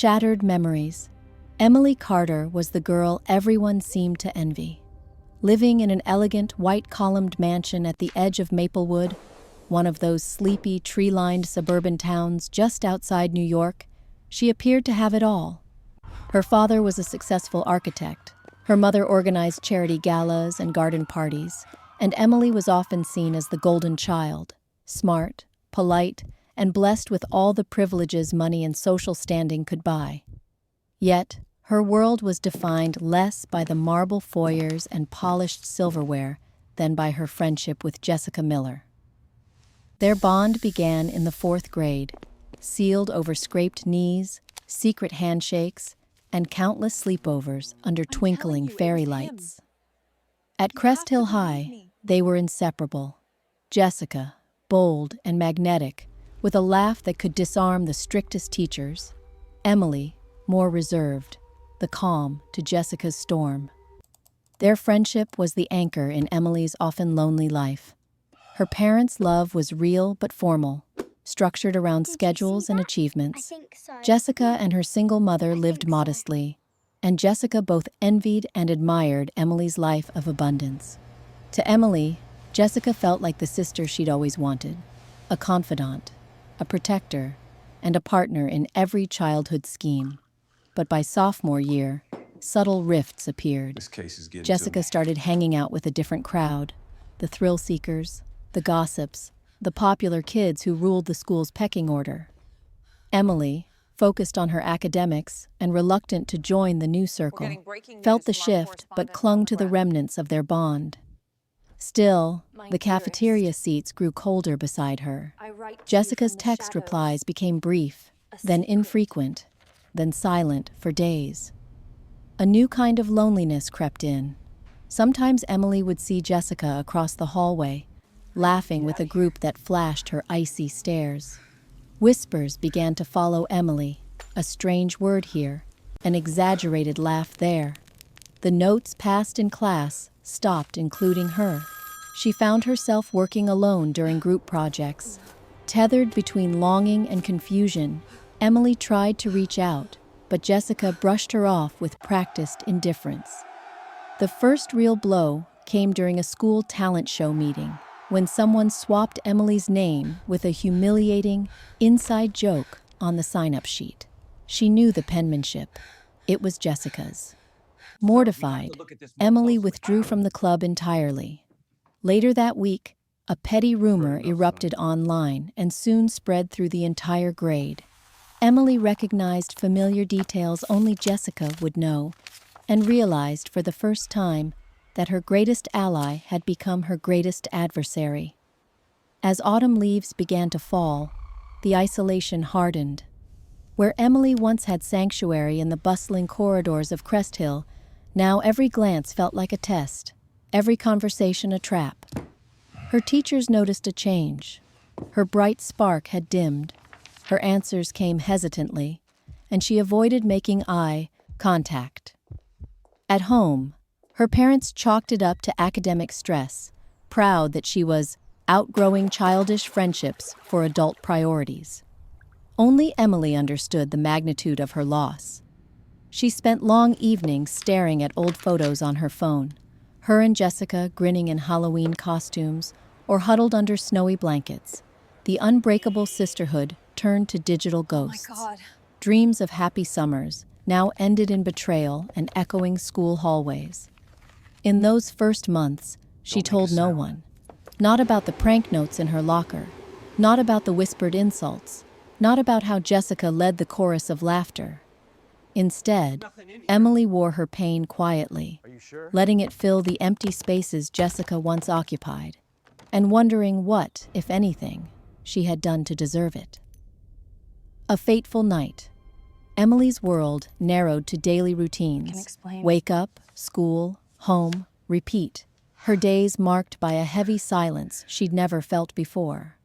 Shattered memories. Emily Carter was the girl everyone seemed to envy. Living in an elegant, white-columned mansion at the edge of Maplewood, one of those sleepy, tree-lined suburban towns just outside New York, she appeared to have it all. Her father was a successful architect. Her mother organized charity galas and garden parties, and Emily was often seen as the golden child, smart, polite, and blessed with all the privileges money and social standing could buy. Yet, her world was defined less by the marble foyers and polished silverware than by her friendship with Jessica Miller. Their bond began in the 4th grade, sealed over scraped knees, secret handshakes, and countless sleepovers under twinkling fairy lights. At Crest Hill High, they were inseparable. Jessica, bold and magnetic, with a laugh that could disarm the strictest teachers. Emily, more reserved, the calm to Jessica's storm. Their friendship was the anchor in Emily's often lonely life. Her parents' love was real but formal, structured around schedules and achievements. Jessica and her single mother lived modestly, and Jessica both envied and admired Emily's life of abundance. To Emily, Jessica felt like the sister she'd always wanted, a confidant, a protector, and a partner in every childhood scheme. But by sophomore year, subtle rifts appeared. Jessica started hanging out with a different crowd, the thrill seekers, the gossips, the popular kids who ruled the school's pecking order. Emily, focused on her academics and reluctant to join the new circle, felt the shift but clung to the remnants of their bond. Still, the cafeteria seats grew colder beside her. Jessica's text replies became brief, then infrequent, then silent for days. A new kind of loneliness crept in. Sometimes Emily would see Jessica across the hallway, laughing with a group that flashed her icy stares. Whispers began to follow Emily, a strange word here, an exaggerated laugh there. The notes passed in class stopped including her. She found herself working alone during group projects. Tethered between longing and confusion, Emily tried to reach out, but Jessica brushed her off with practiced indifference. The first real blow came during a school talent show meeting, when someone swapped Emily's name with a humiliating, inside joke on the sign-up sheet. She knew the penmanship. It was Jessica's. Mortified, Emily withdrew from the club entirely. Later that week, a petty rumor erupted online and soon spread through the entire grade. Emily recognized familiar details only Jessica would know, and realized for the first time that her greatest ally had become her greatest adversary. As autumn leaves began to fall, the isolation hardened. Where Emily once had sanctuary in the bustling corridors of Crest Hill, now every glance felt like a test, every conversation a trap. Her teachers noticed a change. Her bright spark had dimmed. Her answers came hesitantly, and she avoided making eye contact. At home, her parents chalked it up to academic stress, proud that she was outgrowing childish friendships for adult priorities. Only Emily understood the magnitude of her loss. She spent long evenings staring at old photos on her phone, her and Jessica grinning in Halloween costumes or huddled under snowy blankets. The unbreakable sisterhood turned to digital ghosts. Oh my God. Dreams of happy summers now ended in betrayal and echoing school hallways. In those first months, she told no one. Not about the prank notes in her locker, not about the whispered insults, not about how Jessica led the chorus of laughter. Instead, Emily wore her pain quietly, letting it fill the empty spaces Jessica once occupied, and wondering what, if anything, she had done to deserve it. A fateful night. Emily's world narrowed to daily routines. Wake up, school, home, repeat. Her days marked by a heavy silence she'd never felt before.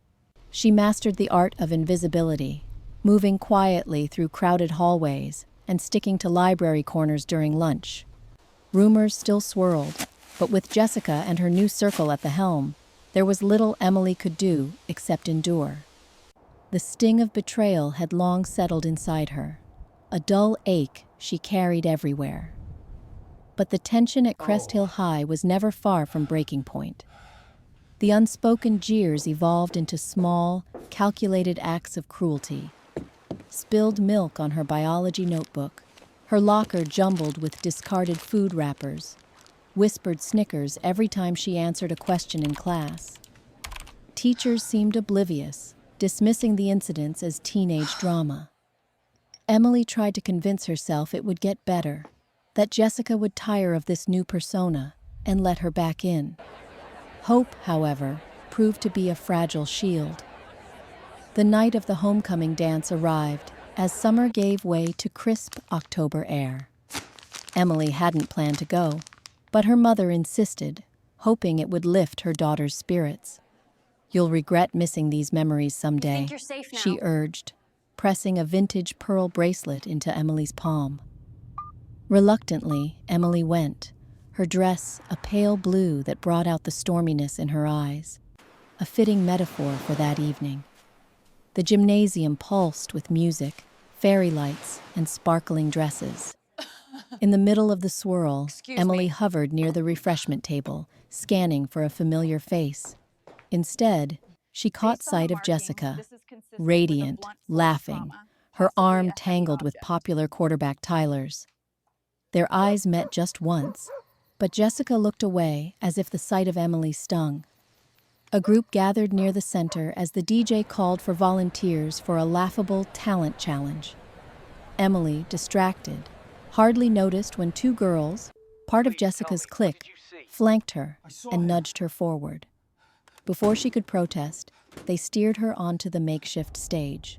She mastered the art of invisibility, moving quietly through crowded hallways and sticking to library corners during lunch. Rumors still swirled, but with Jessica and her new circle at the helm, there was little Emily could do except endure. The sting of betrayal had long settled inside her. a dull ache she carried everywhere. But the tension at Crest Hill High was never far from breaking point. The unspoken jeers evolved into small, calculated acts of cruelty. Spilled milk on her biology notebook, her locker jumbled with discarded food wrappers, whispered snickers every time she answered a question in class. Teachers seemed oblivious, dismissing the incidents as teenage drama. Emily tried to convince herself it would get better, that Jessica would tire of this new persona and let her back in. Hope, however, proved to be a fragile shield. The night of the homecoming dance arrived as summer gave way to crisp October air. Emily hadn't planned to go, but her mother insisted, hoping it would lift her daughter's spirits. "You'll regret missing these memories someday," I think you're safe now. she urged, pressing a vintage pearl bracelet into Emily's palm. Reluctantly, Emily went, her dress a pale blue that brought out the storminess in her eyes, a fitting metaphor for that evening. The gymnasium pulsed with music, fairy lights, and sparkling dresses. In the middle of the swirl, Emily hovered near the refreshment table, scanning for a familiar face. Instead, she caught sight of Jessica, radiant, laughing, her arm tangled with popular quarterback Tyler's. Their eyes met just once, but Jessica looked away as if the sight of Emily stung. A group gathered near the center as the DJ called for volunteers for a laughable talent challenge. Emily, distracted, hardly noticed when two girls, part of Jessica's clique, flanked her and nudged her forward. Before she could protest, they steered her onto the makeshift stage.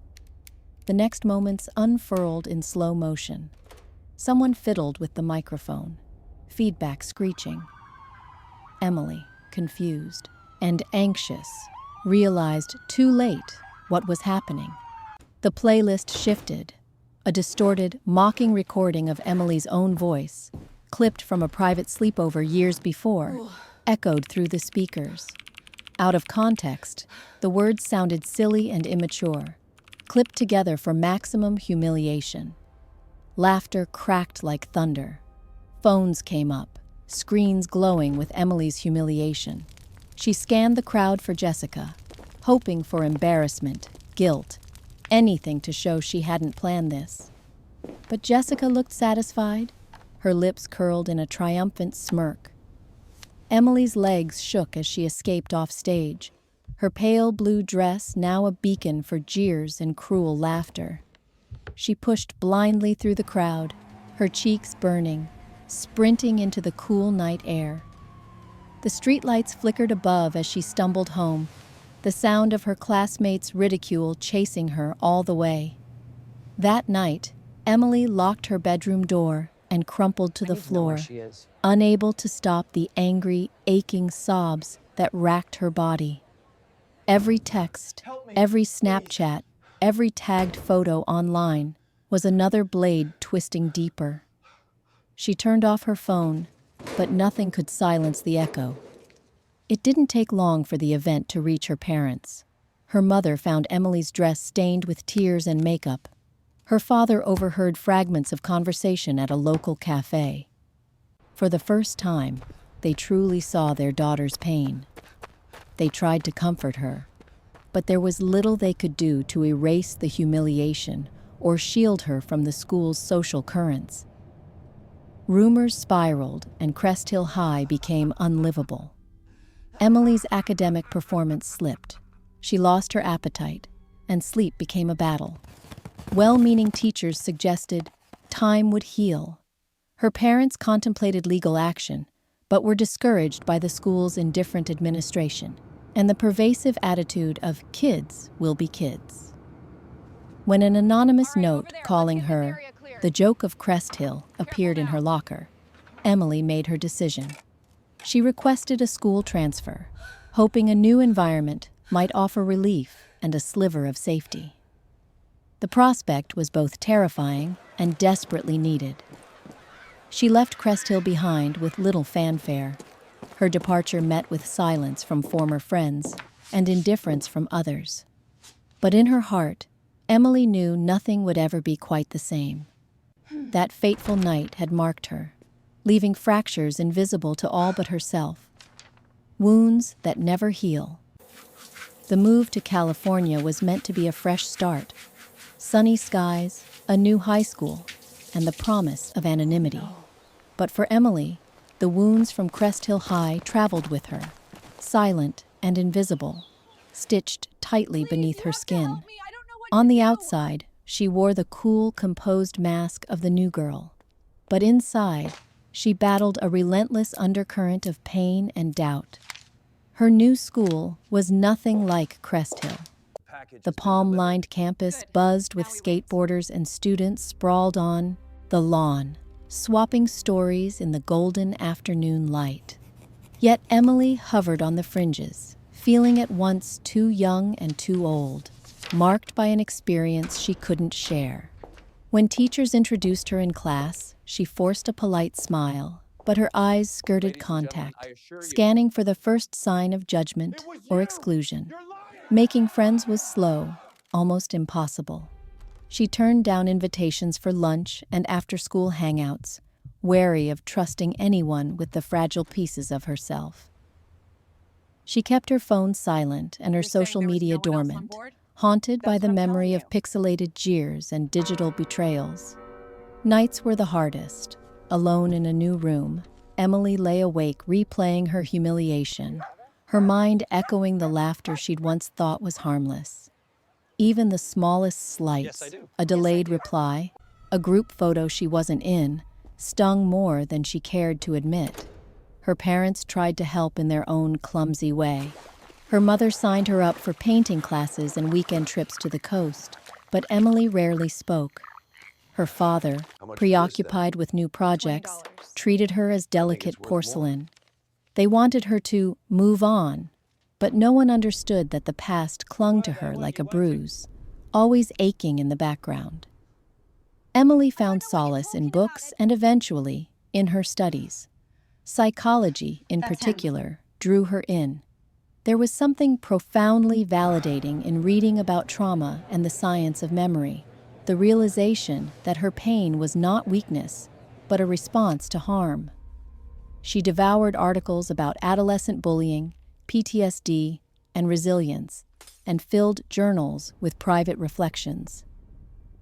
The next moments unfurled in slow motion. Someone fiddled with the microphone, feedback screeching. Emily, confused and anxious, realized too late what was happening. The playlist shifted. A distorted, mocking recording of Emily's own voice, clipped from a private sleepover years before, echoed through the speakers. Out of context, the words sounded silly and immature, clipped together for maximum humiliation. Laughter cracked like thunder. Phones came up, screens glowing with Emily's humiliation. She scanned the crowd for Jessica, hoping for embarrassment, guilt, anything to show she hadn't planned this. But Jessica looked satisfied, her lips curled in a triumphant smirk. Emily's legs shook as she escaped off stage, her pale blue dress now a beacon for jeers and cruel laughter. She pushed blindly through the crowd, her cheeks burning, sprinting into the cool night air. The streetlights flickered above as she stumbled home, the sound of her classmates' ridicule chasing her all the way. That night, Emily locked her bedroom door and crumpled to the floor, unable to stop the angry, aching sobs that racked her body. Every text, every Snapchat, every tagged photo online was another blade twisting deeper. She turned off her phone, but nothing could silence the echo. It didn't take long for the event to reach her parents. Her mother found Emily's dress stained with tears and makeup. Her father overheard fragments of conversation at a local cafe. For the first time, they truly saw their daughter's pain. They tried to comfort her, but there was little they could do to erase the humiliation or shield her from the school's social currents. Rumors spiraled, and Crest Hill High became unlivable. Emily's academic performance slipped. She lost her appetite, and sleep became a battle. Well-meaning teachers suggested time would heal. Her parents contemplated legal action, but were discouraged by the school's indifferent administration and the pervasive attitude of kids will be kids. When an anonymous note calling her the joke of Crest Hill appeared in her locker, Emily made her decision. She requested a school transfer, hoping a new environment might offer relief and a sliver of safety. The prospect was both terrifying and desperately needed. She left Crest Hill behind with little fanfare. Her departure met with silence from former friends and indifference from others. But in her heart, Emily knew nothing would ever be quite the same. That fateful night had marked her, leaving fractures invisible to all but herself. Wounds that never heal. The move to California was meant to be a fresh start. Sunny skies, a new high school, and the promise of anonymity. But for Emily, the wounds from Crest Hill High traveled with her, silent and invisible, stitched tightly beneath her skin. On the outside, she wore the cool, composed mask of the new girl. But inside, she battled a relentless undercurrent of pain and doubt. Her new school was nothing like Crest Hill. The palm-lined campus buzzed with skateboarders and students sprawled on the lawn, swapping stories in the golden afternoon light. Yet Emily hovered on the fringes, feeling at once too young and too old, marked by an experience she couldn't share. When teachers introduced her in class, she forced a polite smile, but her eyes skirted contact, scanning for the first sign of judgment or exclusion. Making friends was slow, almost impossible. She turned down invitations for lunch and after-school hangouts, wary of trusting anyone with the fragile pieces of herself. She kept her phone silent and her social media dormant, haunted by the memory of pixelated jeers and digital betrayals. Nights were the hardest. Alone in a new room, Emily lay awake replaying her humiliation, her mind echoing the laughter she'd once thought was harmless. Even the smallest slights, a delayed reply, a group photo she wasn't in, stung more than she cared to admit. Her parents tried to help in their own clumsy way. Her mother signed her up for painting classes and weekend trips to the coast, but Emily rarely spoke. Her father, preoccupied with new projects, treated her as delicate porcelain. They wanted her to move on, but no one understood that the past clung to her like a bruise, always aching in the background. Emily found solace in books and eventually in her studies. Psychology, in particular, drew her in. There was something profoundly validating in reading about trauma and the science of memory, the realization that her pain was not weakness, but a response to harm. She devoured articles about adolescent bullying, PTSD, and resilience, and filled journals with private reflections.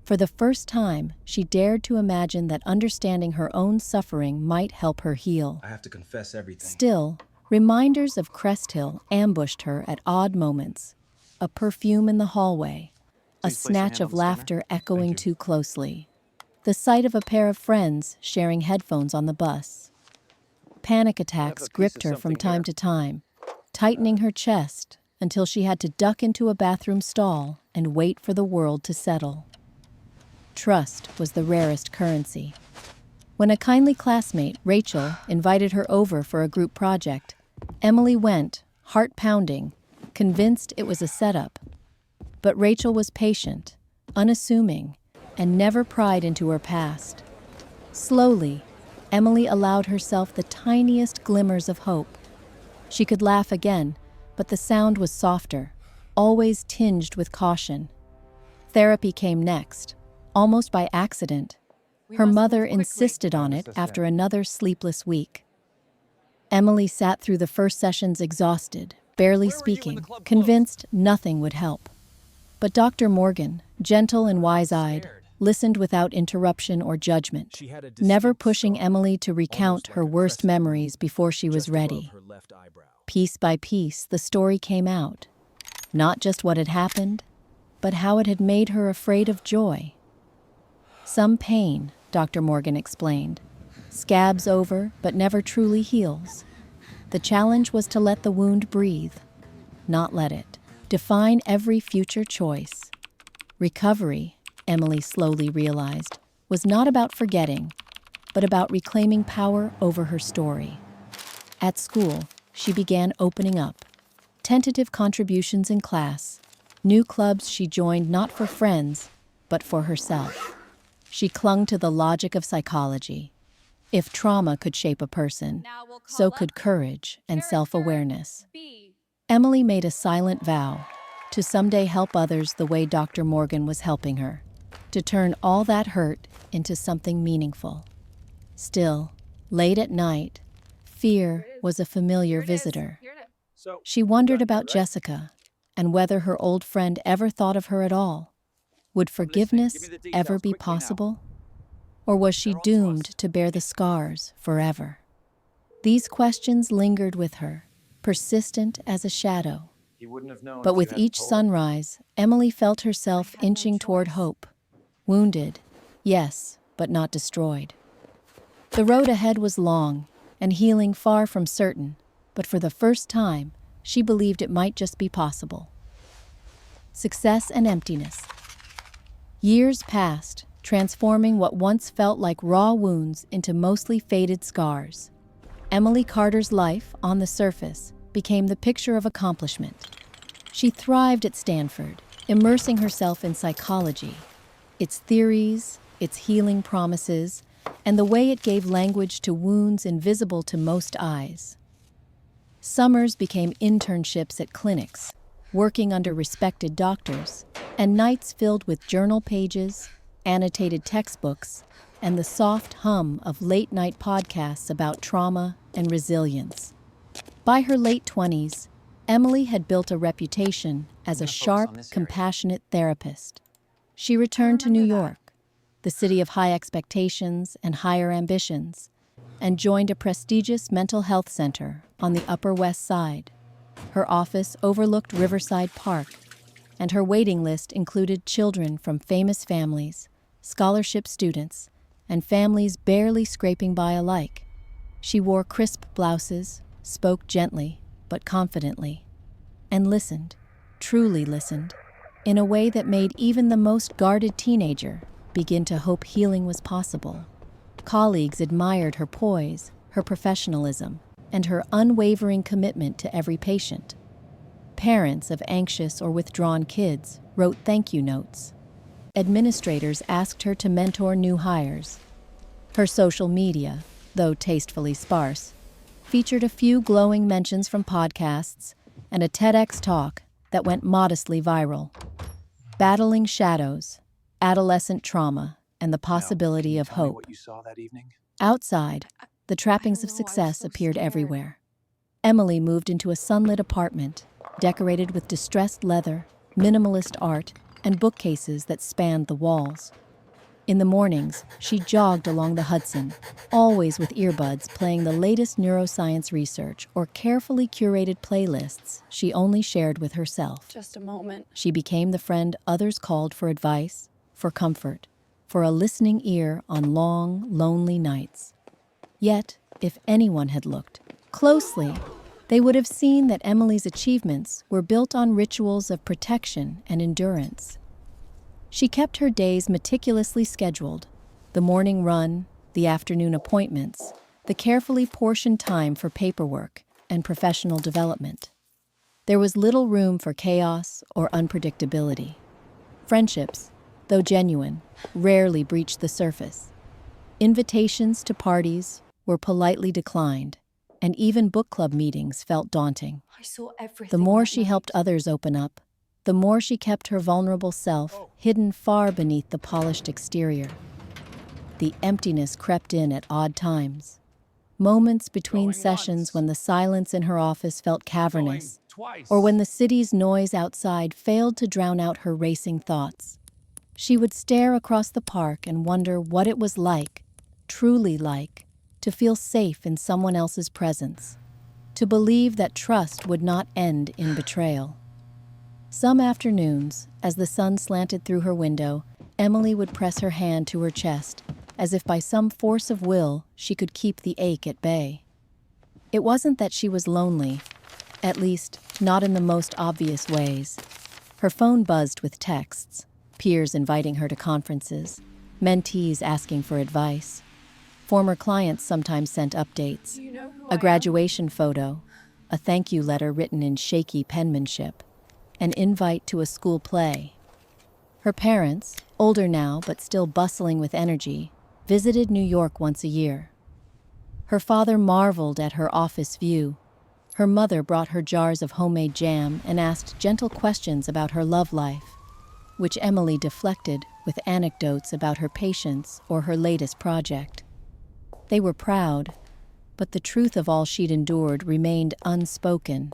For the first time, she dared to imagine that understanding her own suffering might help her heal. I have to confess everything. Still, reminders of Crest Hill ambushed her at odd moments. A perfume in the hallway, a snatch of laughter echoing too closely, the sight of a pair of friends sharing headphones on the bus. Panic attacks gripped her from time to time, tightening her chest until she had to duck into a bathroom stall and wait for the world to settle. Trust was the rarest currency. When a kindly classmate, Rachel, invited her over for a group project, Emily went, heart pounding, convinced it was a setup. But Rachel was patient, unassuming, and never pried into her past. Slowly, Emily allowed herself the tiniest glimmers of hope. She could laugh again, but the sound was softer, always tinged with caution. Therapy came next, almost by accident. Her mother insisted on it after another sleepless week. Emily sat through the first sessions exhausted, barely speaking, convinced nothing would help. But Dr. Morgan, gentle and wise-eyed, listened without interruption or judgment, never pushing Emily to recount her worst memories before she was ready. Piece by piece, the story came out. Not just what had happened, but how it had made her afraid of joy. Some pain, Dr. Morgan explained, scabs over but never truly heals. The challenge was to let the wound breathe, not let it define every future choice. Recovery, Emily slowly realized, was not about forgetting, but about reclaiming power over her story. At school, she began opening up. Tentative contributions in class, new clubs she joined not for friends, but for herself. She clung to the logic of psychology. If trauma could shape a person, so could courage and self-awareness. Emily made a silent vow to someday help others the way Dr. Morgan was helping her. to turn all that hurt into something meaningful. Still, late at night, fear was a familiar visitor. She wondered about Jessica and whether her old friend ever thought of her at all. Would forgiveness ever be possible? Or was she doomed to bear the scars forever? These questions lingered with her, persistent as a shadow. But with each sunrise, Emily felt herself inching toward hope. Wounded, yes, but not destroyed. The road ahead was long, and healing far from certain, but for the first time, she believed it might just be possible. Success and emptiness. Years passed, transforming what once felt like raw wounds into mostly faded scars. Emily Carter's life, on the surface, became the picture of accomplishment. She thrived at Stanford, immersing herself in psychology, its theories, its healing promises, and the way it gave language to wounds invisible to most eyes. Summers became internships at clinics, working under respected doctors, and nights filled with journal pages, annotated textbooks, and the soft hum of late-night podcasts about trauma and resilience. By her late 20s, Emily had built a reputation as a sharp, compassionate therapist. She returned to New York, the city of high expectations and higher ambitions, and joined a prestigious mental health center on the Upper West Side. Her office overlooked Riverside Park, and her waiting list included children from famous families, scholarship students, and families barely scraping by alike. She wore crisp blouses, spoke gently but confidently, and listened, truly listened, in a way that made even the most guarded teenager begin to hope healing was possible. Colleagues admired her poise, her professionalism, and her unwavering commitment to every patient. Parents of anxious or withdrawn kids wrote thank you notes. Administrators asked her to mentor new hires. Her social media, though tastefully sparse, featured a few glowing mentions from podcasts and a TEDx talk that went modestly viral. Battling shadows, adolescent trauma, and the possibility of hope. Outside, the trappings of success appeared everywhere. Emily moved into a sunlit apartment, decorated with distressed leather, minimalist art, and bookcases that spanned the walls. In the mornings, she jogged along the Hudson, always with earbuds playing the latest neuroscience research or carefully curated playlists she only shared with herself. Just a moment. She became the friend others called for advice, for comfort, for a listening ear on long, lonely nights. Yet, if anyone had looked closely, they would have seen that Emily's achievements were built on rituals of protection and endurance. She kept her days meticulously scheduled, the morning run, the afternoon appointments, the carefully portioned time for paperwork and professional development. There was little room for chaos or unpredictability. Friendships, though genuine, rarely breached the surface. Invitations to parties were politely declined, and even book club meetings felt daunting. I saw everything. The more that she night. helped others open up, the more she kept her vulnerable self hidden far beneath the polished exterior. The emptiness crept in at odd times. Moments between sessions when the silence in her office felt cavernous, or when the city's noise outside failed to drown out her racing thoughts. She would stare across the park and wonder what it was like, truly like, to feel safe in someone else's presence, to believe that trust would not end in betrayal. Some afternoons, as the sun slanted through her window, Emily would press her hand to her chest, as if by some force of will she could keep the ache at bay. It wasn't that she was lonely, at least not in the most obvious ways. Her phone buzzed with texts, peers inviting her to conferences, mentees asking for advice. Former clients sometimes sent updates, a graduation photo, a thank you letter written in shaky penmanship, an invite to a school play. Her parents, older now but still bustling with energy, visited New York once a year. Her father marveled at her office view. Her mother brought her jars of homemade jam and asked gentle questions about her love life. which Emily deflected with anecdotes about her patients or her latest project. They were proud, but the truth of all she'd endured remained unspoken.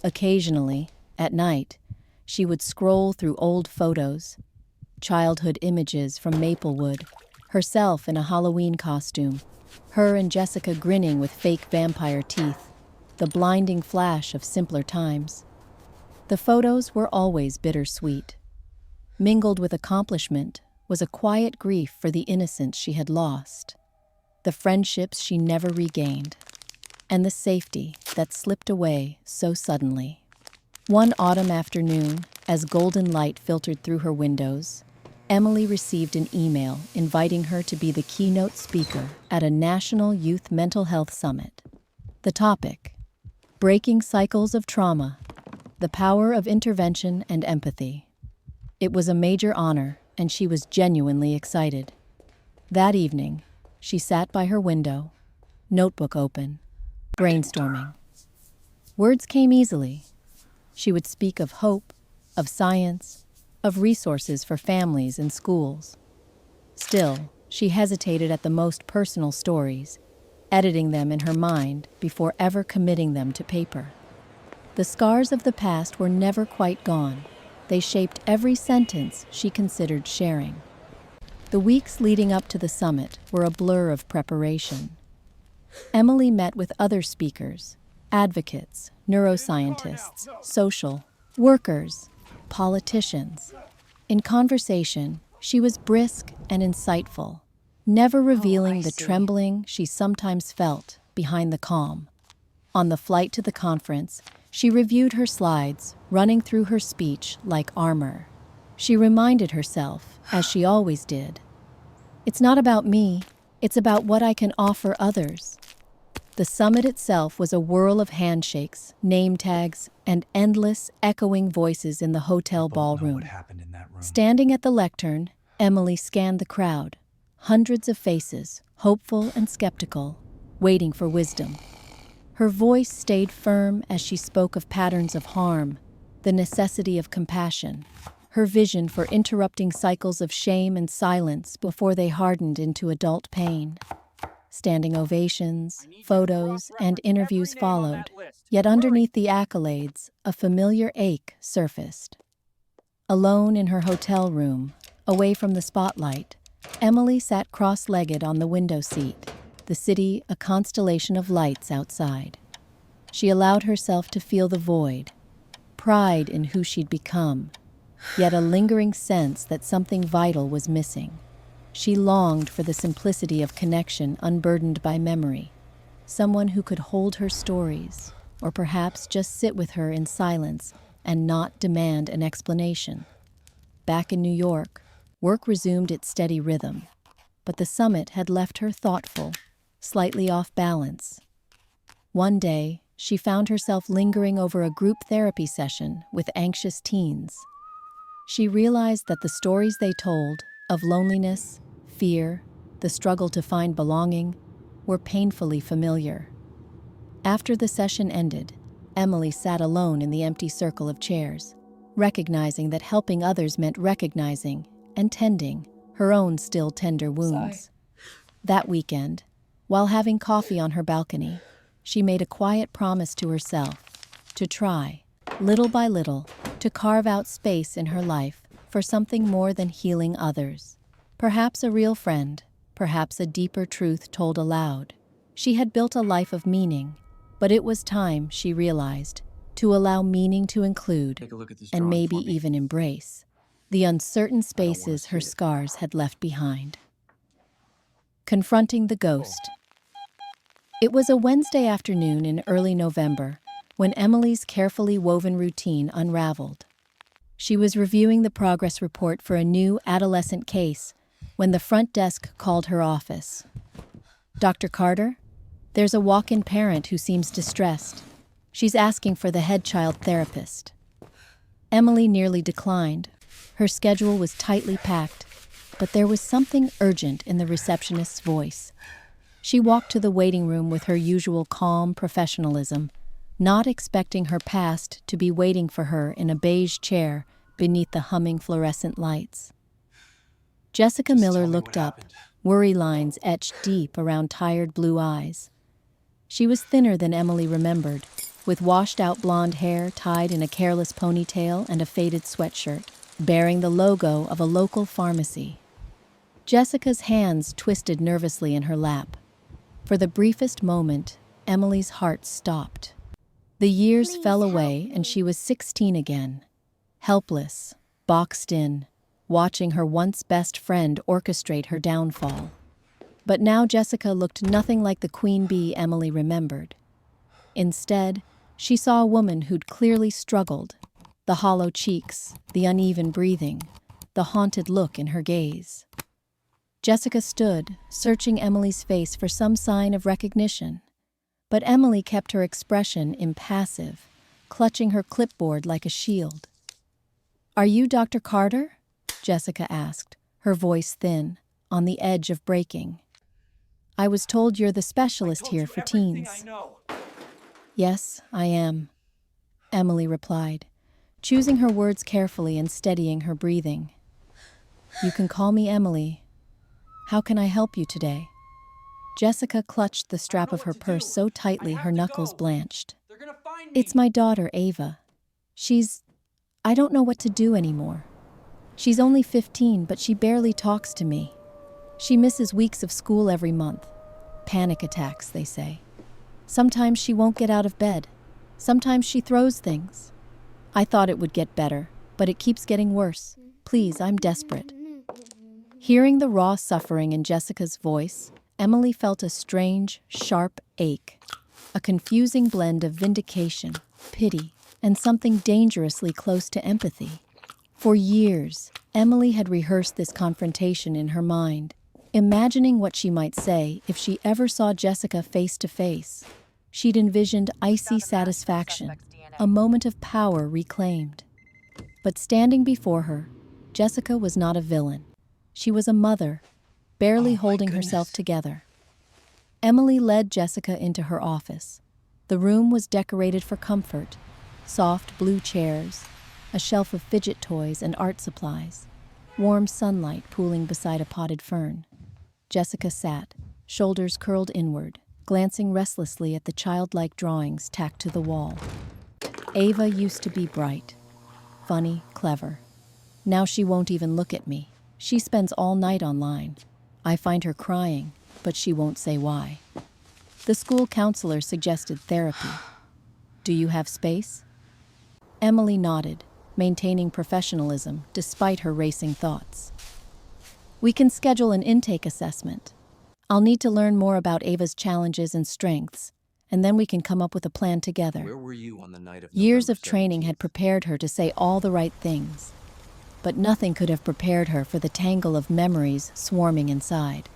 Occasionally, at night, she would scroll through old photos, childhood images from Maplewood, herself in a Halloween costume, her and Jessica grinning with fake vampire teeth, the blinding flash of simpler times. The photos were always bittersweet. Mingled with accomplishment was a quiet grief for the innocence she had lost, the friendships she never regained, and the safety that slipped away so suddenly. One autumn afternoon, as golden light filtered through her windows, Emily received an email inviting her to be the keynote speaker at a National Youth Mental Health Summit. The topic: Breaking Cycles of Trauma, the Power of Intervention and Empathy. It was a major honor, and she was genuinely excited. That evening, she sat by her window, notebook open, brainstorming. Words came easily. She would speak of hope, of science, of resources for families and schools. Still, she hesitated at the most personal stories, editing them in her mind before ever committing them to paper. The scars of the past were never quite gone. They shaped every sentence she considered sharing. The weeks leading up to the summit were a blur of preparation. Emily met with other speakers, advocates, neuroscientists, social workers, politicians. In conversation, she was brisk and insightful, never revealing the trembling she sometimes felt behind the calm. On the flight to the conference, she reviewed her slides, running through her speech like armor. She reminded herself, as she always did, "It's not about me, it's about what I can offer others." The summit itself was a whirl of handshakes, name tags, and endless, echoing voices in the hotel ballroom. Standing at the lectern, Emily scanned the crowd, hundreds of faces, hopeful and skeptical, waiting for wisdom. Her voice stayed firm as she spoke of patterns of harm, the necessity of compassion, her vision for interrupting cycles of shame and silence before they hardened into adult pain. Standing ovations, photos, and interviews followed, yet underneath the accolades, a familiar ache surfaced. Alone in her hotel room, away from the spotlight, Emily sat cross-legged on the window seat, the city a constellation of lights outside. She allowed herself to feel the void, pride in who she'd become, yet a lingering sense that something vital was missing. She longed for the simplicity of connection unburdened by memory, someone who could hold her stories, or perhaps just sit with her in silence and not demand an explanation. Back in New York, work resumed its steady rhythm, but the summit had left her thoughtful, slightly off balance. One day, she found herself lingering over a group therapy session with anxious teens. She realized that the stories they told, of loneliness, fear, the struggle to find belonging, were painfully familiar. After the session ended, Emily sat alone in the empty circle of chairs, recognizing that helping others meant recognizing and tending her own still tender wounds. That weekend, while having coffee on her balcony, she made a quiet promise to herself to try, little by little, to carve out space in her life for something more than healing others. Perhaps a real friend, perhaps a deeper truth told aloud. She had built a life of meaning, but it was time, she realized, to allow meaning to include, and maybe even embrace, the uncertain spaces her scars had left behind. Confronting the ghost. It was a Wednesday afternoon in early November when Emily's carefully woven routine unraveled. She was reviewing the progress report for a new adolescent case when the front desk called her office. "Dr. Carter? There's a walk-in parent who seems distressed. She's asking for the head child therapist." Emily nearly declined. Her schedule was tightly packed, but there was something urgent in the receptionist's voice. She walked to the waiting room with her usual calm professionalism, not expecting her past to be waiting for her in a beige chair beneath the humming fluorescent lights. Jessica Just Miller tell me what looked up, happened. worry lines etched deep around tired blue eyes. She was thinner than Emily remembered, with washed-out blonde hair tied in a careless ponytail and a faded sweatshirt, bearing the logo of a local pharmacy. Jessica's hands twisted nervously in her lap. For the briefest moment, Emily's heart stopped. The years fell away and she was 16 again, helpless, boxed in, watching her once best friend orchestrate her downfall. But now Jessica looked nothing like the queen bee Emily remembered. Instead, she saw a woman who'd clearly struggled, the hollow cheeks, the uneven breathing, the haunted look in her gaze. Jessica stood, searching Emily's face for some sign of recognition. But Emily kept her expression impassive, clutching her clipboard like a shield. "Are you Dr. Carter?" Jessica asked, her voice thin, on the edge of breaking. "I was told you're the specialist here for teens." I know. "Yes, I am," Emily replied, choosing her words carefully and steadying her breathing. "You can call me Emily. How can I help you today?" Jessica clutched the strap of her purse so tightly her knuckles blanched. They're gonna find me. "It's my daughter, Ava. I don't know what to do anymore. She's only 15, but she barely talks to me. She misses weeks of school every month. Panic attacks, they say. Sometimes she won't get out of bed. Sometimes she throws things. I thought it would get better, but it keeps getting worse. Please, I'm desperate." Hearing the raw suffering in Jessica's voice, Emily felt a strange, sharp ache, a confusing blend of vindication, pity, and something dangerously close to empathy. For years, Emily had rehearsed this confrontation in her mind, imagining what she might say if she ever saw Jessica face to face. She'd envisioned icy satisfaction, a moment of power reclaimed. But standing before her, Jessica was not a villain. She was a mother, barely holding herself together. Emily led Jessica into her office. The room was decorated for comfort, soft blue chairs, a shelf of fidget toys and art supplies, warm sunlight pooling beside a potted fern. Jessica sat, shoulders curled inward, glancing restlessly at the childlike drawings tacked to the wall. Ava used to be bright, funny, clever. Now she won't even look at me. She spends all night online. I find her crying, but she won't say why. The school counselor suggested therapy. "Do you have space?" Emily nodded, maintaining professionalism despite her racing thoughts. "We can schedule an intake assessment. I'll need to learn more about Ava's challenges and strengths, and then we can come up with a plan together." Where were you on the night of Years November of training 17th? had prepared her to say all the right things, but nothing could have prepared her for the tangle of memories swarming inside.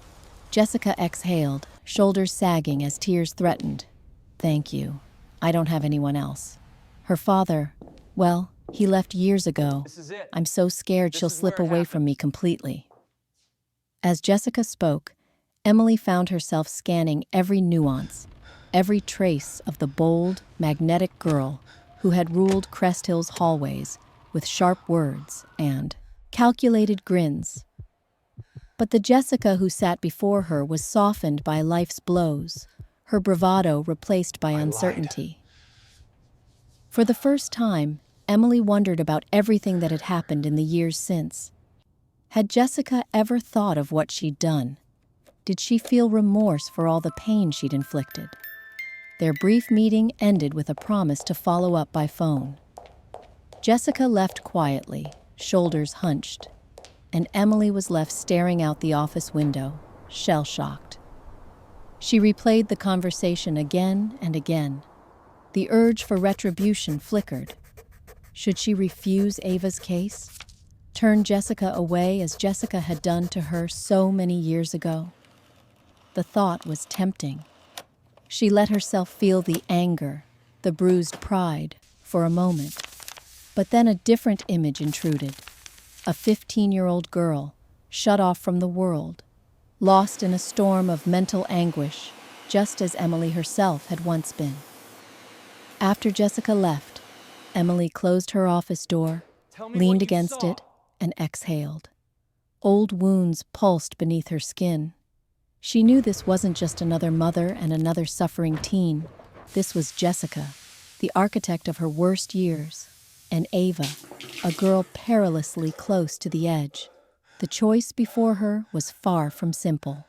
Jessica exhaled, shoulders sagging as tears threatened. "Thank you. I don't have anyone else. Her father, well, he left years ago. This is it. I'm so scared This she'll is slip where it away from me happens. completely." As Jessica spoke, Emily found herself scanning every nuance, every trace of the bold, magnetic girl who had ruled Crest Hill's hallways with sharp words and calculated grins. But the Jessica who sat before her was softened by life's blows, her bravado replaced by lied. uncertainty. For the first time, Emily wondered about everything that had happened in the years since. Had Jessica ever thought of what she'd done? Did she feel remorse for all the pain she'd inflicted? Their brief meeting ended with a promise to follow up by phone. Jessica left quietly, shoulders hunched, and Emily was left staring out the office window, shell-shocked. She replayed the conversation again and again. The urge for retribution flickered. Should she refuse Ava's case? Turn Jessica away as Jessica had done to her so many years ago? The thought was tempting. She let herself feel the anger, the bruised pride, for a moment. But then a different image intruded. A 15-year-old girl, shut off from the world, lost in a storm of mental anguish, just as Emily herself had once been. After Jessica left, Emily closed her office door, Tell me leaned what you against saw. it, and exhaled. Old wounds pulsed beneath her skin. She knew this wasn't just another mother and another suffering teen. This was Jessica, the architect of her worst years, and Ava, a girl perilously close to the edge. The choice before her was far from simple.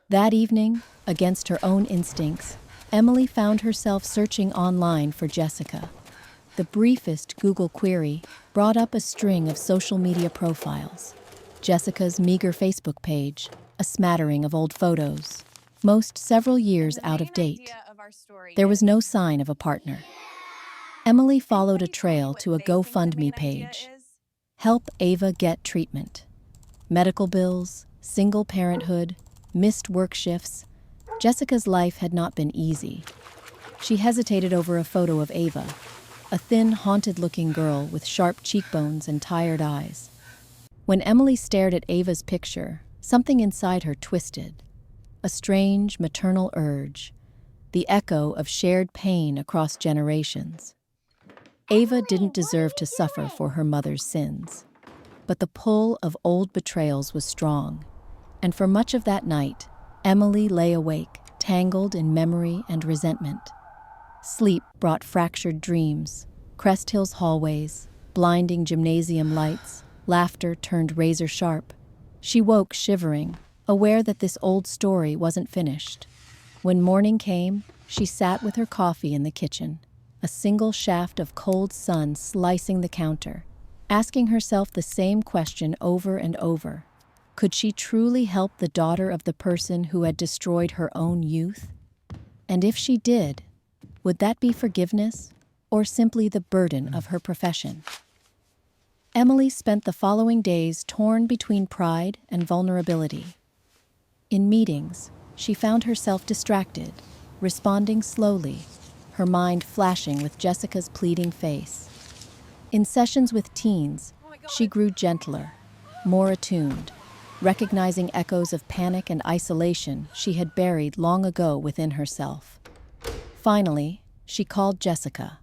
That evening, against her own instincts, Emily found herself searching online for Jessica. The briefest Google query brought up a string of social media profiles. Jessica's meager Facebook page, a smattering of old photos, most several years out of date. There was no sign of a partner. Emily followed a trail to a GoFundMe page. Help Ava get treatment. Medical bills, single parenthood, missed work shifts. Jessica's life had not been easy. She hesitated over a photo of Ava, a thin, haunted-looking girl with sharp cheekbones and tired eyes. When Emily stared at Ava's picture, something inside her twisted. A strange, maternal urge, the echo of shared pain across generations. Ava didn't deserve to suffer for her mother's sins. But the pull of old betrayals was strong, and for much of that night, Emily lay awake, tangled in memory and resentment. Sleep brought fractured dreams, Crest Hill's hallways, blinding gymnasium lights, laughter turned razor sharp. She woke shivering, aware that this old story wasn't finished. When morning came, she sat with her coffee in the kitchen, a single shaft of cold sun slicing the counter, asking herself the same question over and over. Could she truly help the daughter of the person who had destroyed her own youth? And if she did, would that be forgiveness or simply the burden of her profession? Emily spent the following days torn between pride and vulnerability. In meetings, she found herself distracted, responding slowly, her mind flashing with Jessica's pleading face. In sessions with teens, she grew gentler, more attuned, recognizing echoes of panic and isolation she had buried long ago within herself. Finally, she called Jessica,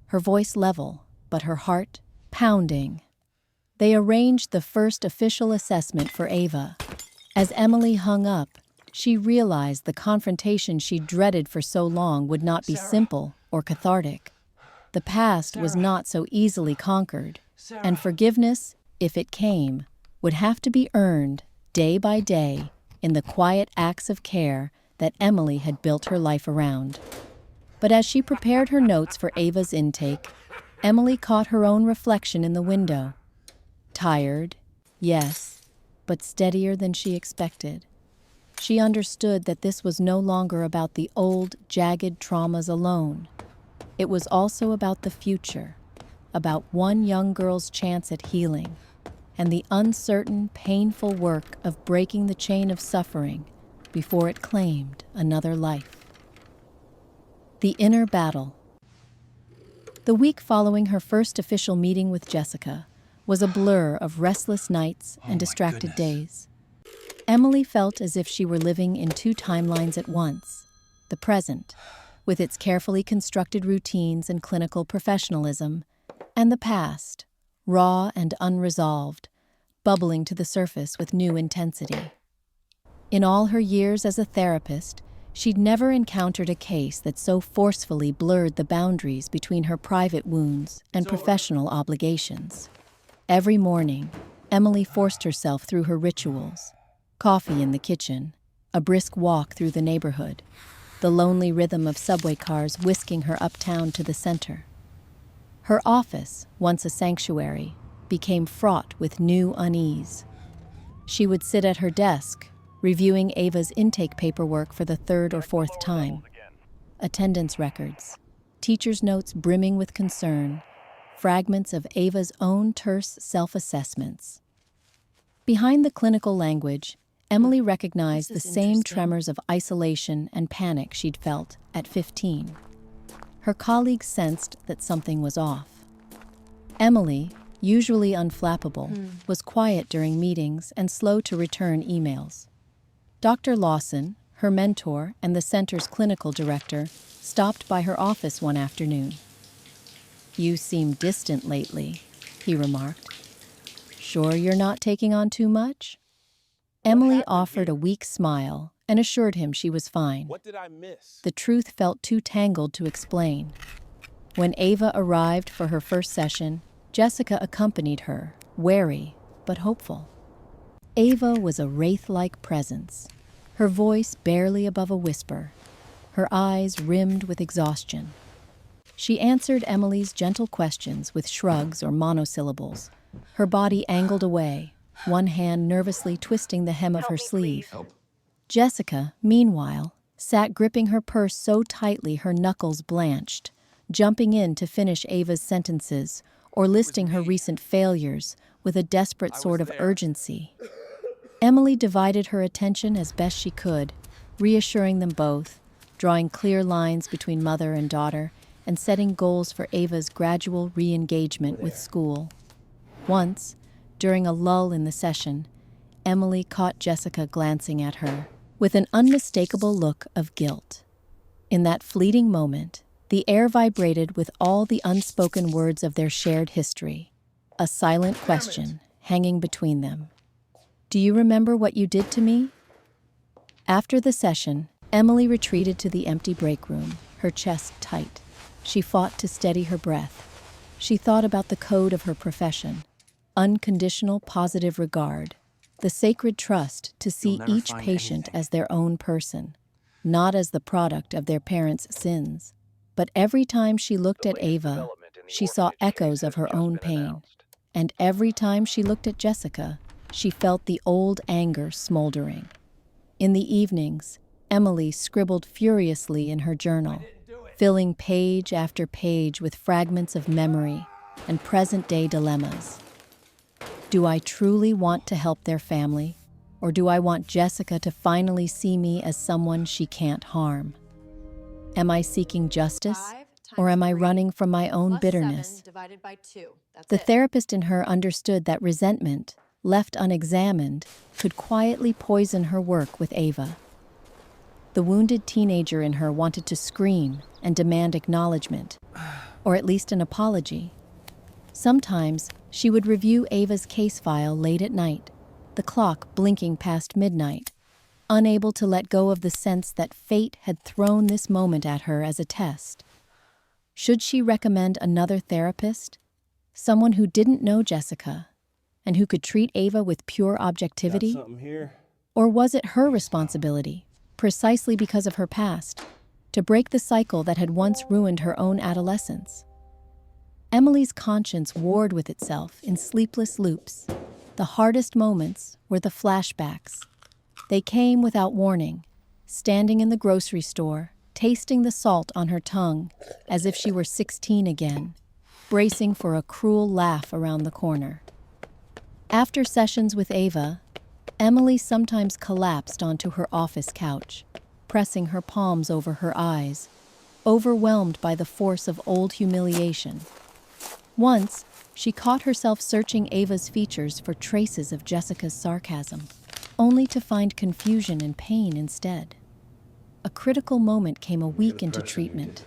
her voice level, but her heart pounding. They arranged the first official assessment for Ava. As Emily hung up, she realized the confrontation she dreaded for so long would not be simple or cathartic. The past was not so easily conquered, and forgiveness, if it came, would have to be earned day by day in the quiet acts of care that Emily had built her life around. But as she prepared her notes for Ava's intake, Emily caught her own reflection in the window. Tired, yes, but steadier than she expected. She understood that this was no longer about the old, jagged traumas alone. It was also about the future, about one young girl's chance at healing, and the uncertain, painful work of breaking the chain of suffering before it claimed another life. The inner battle. The week following her first official meeting with Jessica was a blur of restless nights and distracted days. Emily felt as if she were living in two timelines at once: the present, with its carefully constructed routines and clinical professionalism, and the past, raw and unresolved, bubbling to the surface with new intensity. In all her years as a therapist, she'd never encountered a case that so forcefully blurred the boundaries between her private wounds and professional obligations. Every morning, Emily forced herself through her rituals: coffee in the kitchen, a brisk walk through the neighborhood, the lonely rhythm of subway cars whisking her uptown to the center. Her office, once a sanctuary, became fraught with new unease. She would sit at her desk, reviewing Ava's intake paperwork for the third or fourth time. Attendance records, teachers' notes brimming with concern, fragments of Ava's own terse self-assessments. Behind the clinical language, Emily recognized the same tremors of isolation and panic she'd felt at 15. Her colleagues sensed that something was off. Emily, usually unflappable, was quiet during meetings and slow to return emails. Dr. Lawson, her mentor and the center's clinical director, stopped by her office one afternoon. "You seem distant lately," he remarked. Sure you're not taking on too much? Emily offered a weak smile and assured him she was fine. What did I miss? The truth felt too tangled to explain. When Ava arrived for her first session, Jessica accompanied her, wary but hopeful. Ava was a wraith-like presence, her voice barely above a whisper, her eyes rimmed with exhaustion. She answered Emily's gentle questions with shrugs or monosyllables, her body angled away, one hand nervously twisting the hem of her sleeve. Help. Jessica, meanwhile, sat gripping her purse so tightly her knuckles blanched, jumping in to finish Ava's sentences or listing her recent failures with a desperate sort of urgency. Emily divided her attention as best she could, reassuring them both, drawing clear lines between mother and daughter, and setting goals for Ava's gradual re-engagement with school. Once, during a lull in the session, Emily caught Jessica glancing at her with an unmistakable look of guilt. In that fleeting moment, the air vibrated with all the unspoken words of their shared history, a silent question hanging between them. Do you remember what you did to me? After the session, Emily retreated to the empty break room, her chest tight. She fought to steady her breath. She thought about the code of her profession, unconditional positive regard, the sacred trust to see never each find patient anything. as their own person, not as the product of their parents' sins. But every time she looked at Ava, she saw echoes of her own pain. And every time she looked at Jessica, she felt the old anger smoldering. In the evenings, Emily scribbled furiously in her journal, filling page after page with fragments of memory and present-day dilemmas. Do I truly want to help their family, or do I want Jessica to finally see me as someone she can't harm? Am I seeking justice, or am I running from my own bitterness? The therapist in her understood that resentment, left unexamined, could quietly poison her work with Ava. The wounded teenager in her wanted to scream and demand acknowledgement, or at least an apology. Sometimes, she would review Ava's case file late at night, the clock blinking past midnight, unable to let go of the sense that fate had thrown this moment at her as a test. Should she recommend another therapist? Someone who didn't know Jessica, and who could treat Ava with pure objectivity? Something here. Or was it her responsibility, precisely because of her past, to break the cycle that had once ruined her own adolescence? Emily's conscience warred with itself in sleepless loops. The hardest moments were the flashbacks. They came without warning, standing in the grocery store, tasting the salt on her tongue as if she were 16 again, bracing for a cruel laugh around the corner. After sessions with Ava, Emily sometimes collapsed onto her office couch, pressing her palms over her eyes, overwhelmed by the force of old humiliation. Once, she caught herself searching Ava's features for traces of Jessica's sarcasm, only to find confusion and pain instead. A critical moment came a week into treatment.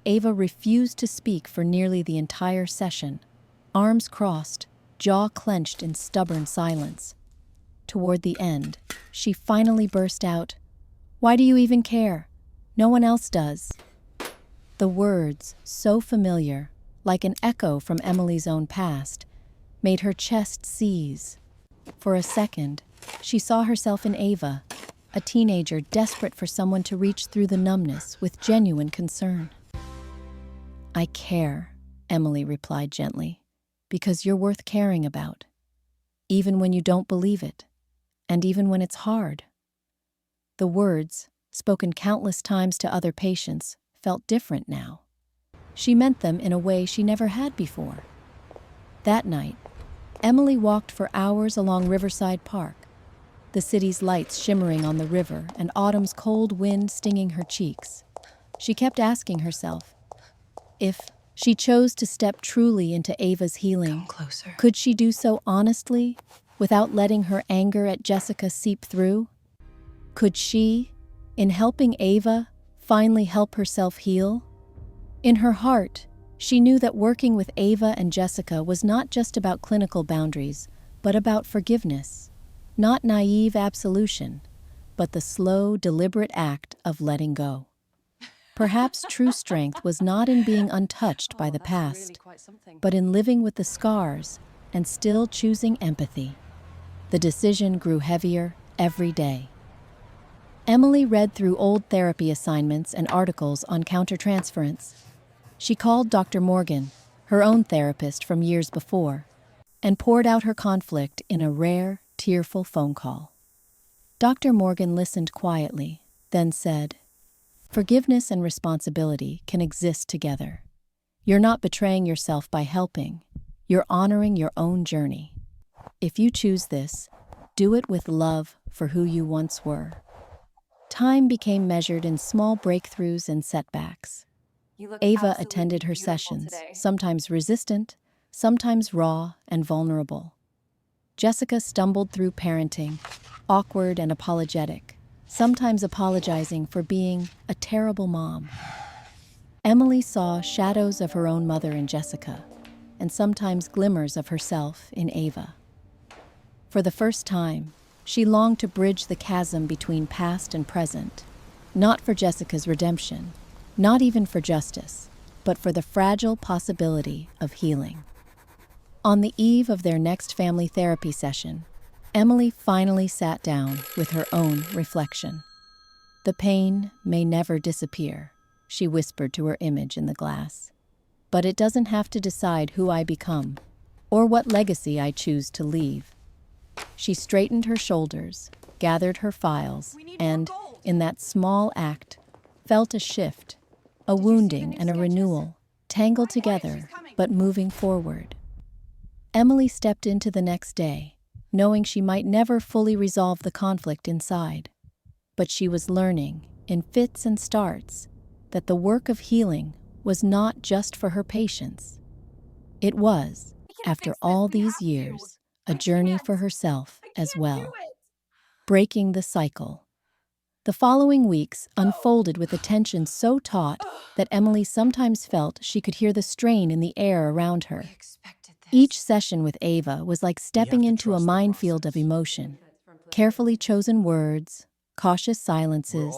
Ava refused to speak for nearly the entire session, arms crossed, jaw clenched in stubborn silence. Toward the end, she finally burst out, "Why do you even care? No one else does." The words, so familiar, like an echo from Emily's own past, made her chest seize. For a second, she saw herself in Ava, a teenager desperate for someone to reach through the numbness with genuine concern. "I care," Emily replied gently, "because you're worth caring about, even when you don't believe it, and even when it's hard." The words, spoken countless times to other patients, felt different now. She meant them in a way she never had before. That night, Emily walked for hours along Riverside Park, the city's lights shimmering on the river and autumn's cold wind stinging her cheeks. She kept asking herself, if she chose to step truly into Ava's healing, could she do so honestly, without letting her anger at Jessica seep through? Could she, in helping Ava, finally help herself heal? In her heart, She knew that working with Ava and Jessica was not just about clinical boundaries, but about forgiveness. Not naive absolution, but the slow, deliberate act of letting go. Perhaps true strength was not in being untouched by the past, but in living with the scars and still choosing empathy. The decision grew heavier every day. Emily read through old therapy assignments and articles on countertransference. She called Dr. Morgan, her own therapist from years before, and poured out her conflict in a rare, tearful phone call. Dr. Morgan listened quietly, then said, "Forgiveness and responsibility can exist together. You're not betraying yourself by helping. You're honoring your own journey. If you choose this, do it with love for who you once were." Time became measured in small breakthroughs and setbacks. Ava attended her sessions, sometimes resistant, sometimes raw and vulnerable. Jessica stumbled through parenting, awkward and apologetic, sometimes apologizing for being a terrible mom. Emily saw shadows of her own mother in Jessica, and sometimes glimmers of herself in Ava. For the first time, she longed to bridge the chasm between past and present, not for Jessica's redemption, not even for justice, but for the fragile possibility of healing. On the eve of their next family therapy session, Emily finally sat down with her own reflection. "The pain may never disappear," she whispered to her image in the glass. "But it doesn't have to decide who I become, or what legacy I choose to leave." She straightened her shoulders, gathered her files, and, in that small act, felt a shift, a wounding and a renewal, tangled together, but moving forward. Emily stepped into the next day, knowing she might never fully resolve the conflict inside. But she was learning, in fits and starts, that the work of healing was not just for her patients. It was, after all these years, a journey for herself as well. Breaking the cycle. The following weeks unfolded with a tension so taut that Emily sometimes felt she could hear the strain in the air around her. Each session with Ava was like stepping into a minefield of emotion. Carefully chosen words, cautious silences,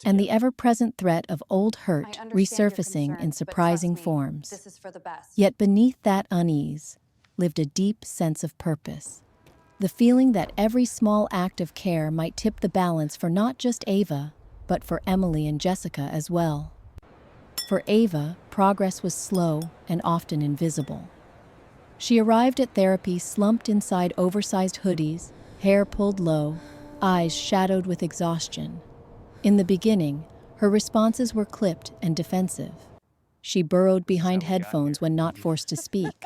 and the ever-present threat of old hurt resurfacing in surprising forms. Yet beneath that unease lived a deep sense of purpose. The feeling that every small act of care might tip the balance for not just Ava, but for Emily and Jessica as well. For Ava, progress was slow and often invisible. She arrived at therapy slumped inside oversized hoodies, hair pulled low, eyes shadowed with exhaustion. In the beginning, her responses were clipped and defensive. She burrowed behind headphones when not forced to speak,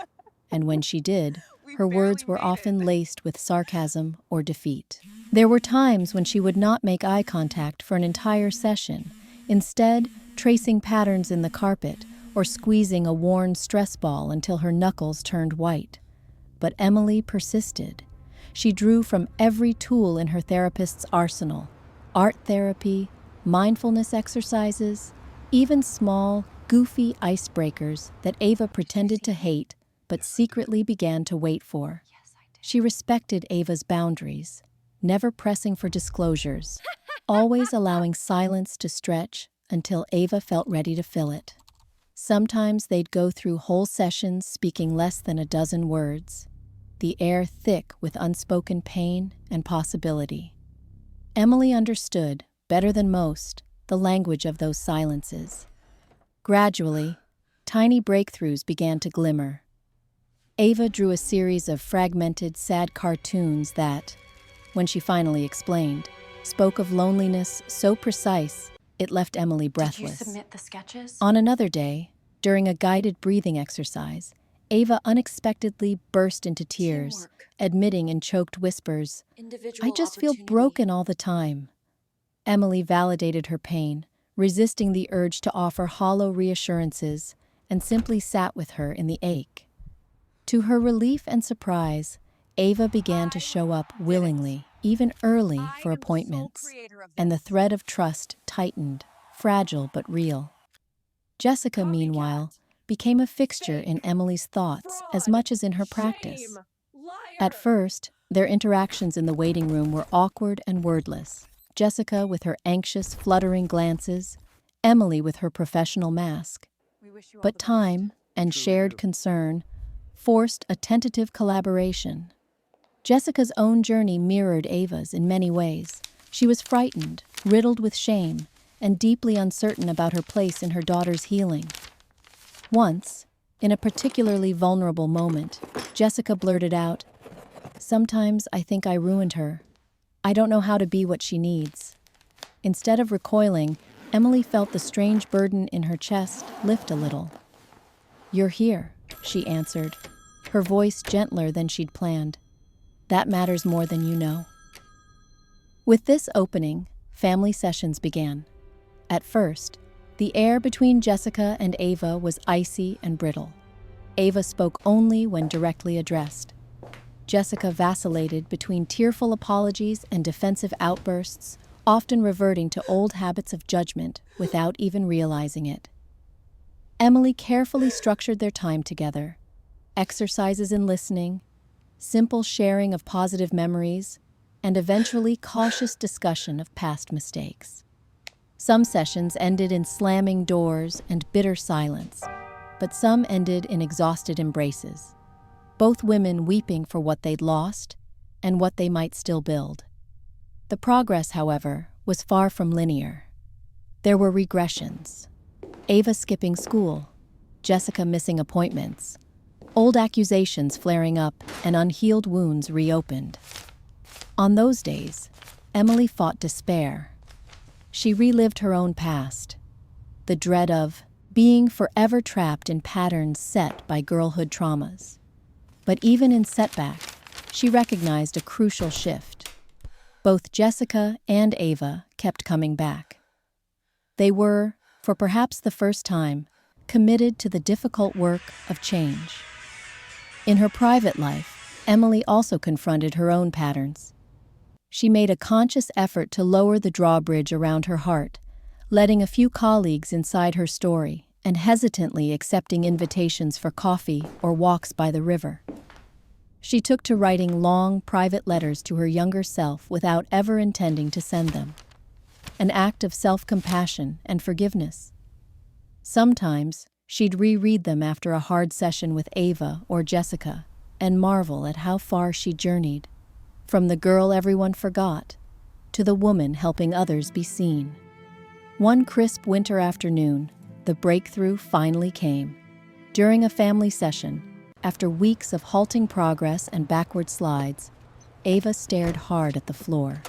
and when she did, her words were often laced with sarcasm or defeat. There were times when she would not make eye contact for an entire session, instead tracing patterns in the carpet or squeezing a worn stress ball until her knuckles turned white. But Emily persisted. She drew from every tool in her therapist's arsenal: art therapy, mindfulness exercises, even small, goofy icebreakers that Ava pretended to hate but secretly began to wait for. She respected Ava's boundaries, never pressing for disclosures, always allowing silence to stretch until Ava felt ready to fill it. Sometimes they'd go through whole sessions speaking less than a dozen words, the air thick with unspoken pain and possibility. Emily understood, better than most, the language of those silences. Gradually, tiny breakthroughs began to glimmer. Ava drew a series of fragmented, sad cartoons that, when she finally explained, spoke of loneliness so precise it left Emily breathless. Did you submit the sketches? On another day, during a guided breathing exercise, Ava unexpectedly burst into tears, Teamwork. admitting in choked whispers, Individual "I just feel opportunity. broken all the time." Emily validated her pain, resisting the urge to offer hollow reassurances, and simply sat with her in the ache. To her relief and surprise, Ava began to show up willingly, even early, for appointments, and the thread of trust tightened, fragile but real. Jessica, meanwhile, became a fixture in Emily's thoughts as much as in her practice. At first, their interactions in the waiting room were awkward and wordless. Jessica with her anxious, fluttering glances, Emily with her professional mask. But time and shared concern forced a tentative collaboration. Jessica's own journey mirrored Ava's in many ways. She was frightened, riddled with shame, and deeply uncertain about her place in her daughter's healing. Once, in a particularly vulnerable moment, Jessica blurted out, "Sometimes I think I ruined her. I don't know how to be what she needs." Instead of recoiling, Emily felt the strange burden in her chest lift a little. "You're here," she answered, her voice gentler than she'd planned. "That matters more than you know." With this opening, family sessions began. At first, the air between Jessica and Ava was icy and brittle. Ava spoke only when directly addressed. Jessica vacillated between tearful apologies and defensive outbursts, often reverting to old habits of judgment without even realizing it. Emily carefully structured their time together. Exercises in listening, simple sharing of positive memories, and eventually cautious discussion of past mistakes. Some sessions ended in slamming doors and bitter silence, but some ended in exhausted embraces, both women weeping for what they'd lost and what they might still build. The progress, however, was far from linear. There were regressions. Ava skipping school, Jessica missing appointments, old accusations flaring up, and unhealed wounds reopened. On those days, Emily fought despair. She relived her own past, the dread of being forever trapped in patterns set by girlhood traumas. But even in setback, she recognized a crucial shift. Both Jessica and Ava kept coming back. They were, for perhaps the first time, committed to the difficult work of change. In her private life, Emily also confronted her own patterns. She made a conscious effort to lower the drawbridge around her heart, letting a few colleagues inside her story and hesitantly accepting invitations for coffee or walks by the river. She took to writing long, private letters to her younger self without ever intending to send them. An act of self-compassion and forgiveness. Sometimes, she'd reread them after a hard session with Ava or Jessica and marvel at how far she journeyed, from the girl everyone forgot to the woman helping others be seen. One crisp winter afternoon, the breakthrough finally came. During a family session, after weeks of halting progress and backward slides, Ava stared hard at the floor,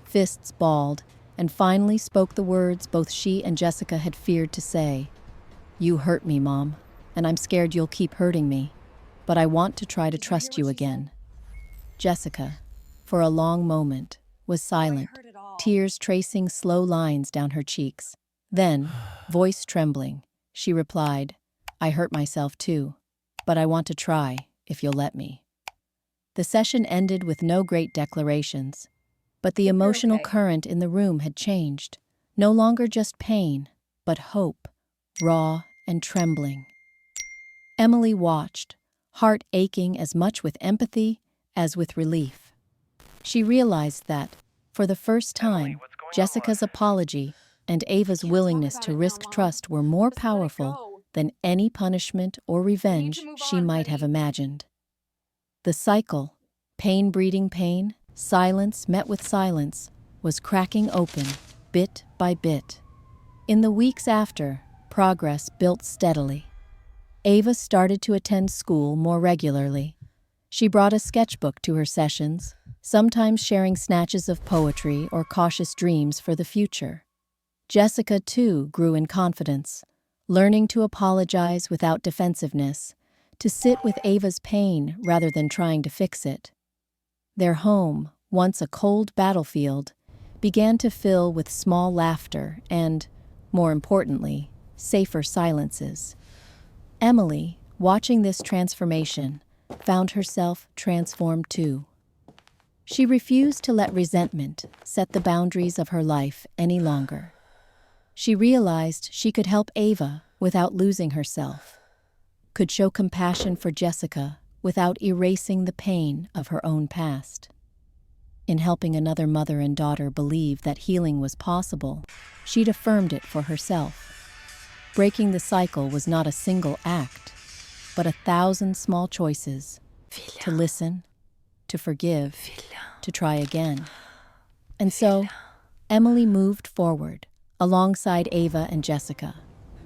fists balled, and finally spoke the words both she and Jessica had feared to say. "You hurt me, Mom, and I'm scared you'll keep hurting me, but I want to try to trust you again." Jessica, for a long moment, was silent, tears tracing slow lines down her cheeks. Then, voice trembling, she replied, "I hurt myself too, but I want to try, if you'll let me." The session ended with no great declarations, but the emotional current in the room had changed. No longer just pain, but hope, raw and trembling. Emily watched, heart aching as much with empathy as with relief. She realized that, for the first time, Jessica's apology and Ava's willingness to risk trust were more powerful than any punishment or revenge she might have imagined. The cycle, pain breeding pain, silence met with silence, was cracking open, bit by bit. In the weeks after, progress built steadily. Ava started to attend school more regularly. She brought a sketchbook to her sessions, sometimes sharing snatches of poetry or cautious dreams for the future. Jessica, too, grew in confidence, learning to apologize without defensiveness, to sit with Ava's pain rather than trying to fix it. Their home, once a cold battlefield, began to fill with small laughter and, more importantly, safer silences. Emily, watching this transformation, found herself transformed too. She refused to let resentment set the boundaries of her life any longer. She realized she could help Ava without losing herself. could show compassion for Jessica without erasing the pain of her own past. In helping another mother and daughter believe that healing was possible, she'd affirmed it for herself. Breaking the cycle was not a single act, but 1,000 small choices: to listen, to forgive, to try again. And so, Emily moved forward, alongside Ava and Jessica,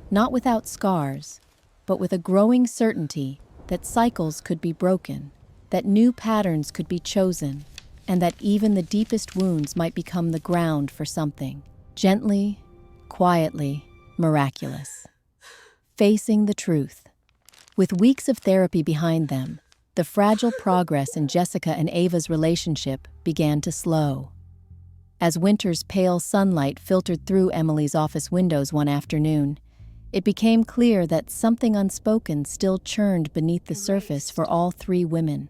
not without scars, but with a growing certainty that cycles could be broken, that new patterns could be chosen, and that even the deepest wounds might become the ground for something gently, quietly, miraculous. Facing the truth. With weeks of therapy behind them, the fragile progress in Jessica and Ava's relationship began to slow. As winter's pale sunlight filtered through Emily's office windows one afternoon, it became clear that something unspoken still churned beneath the surface for all three women.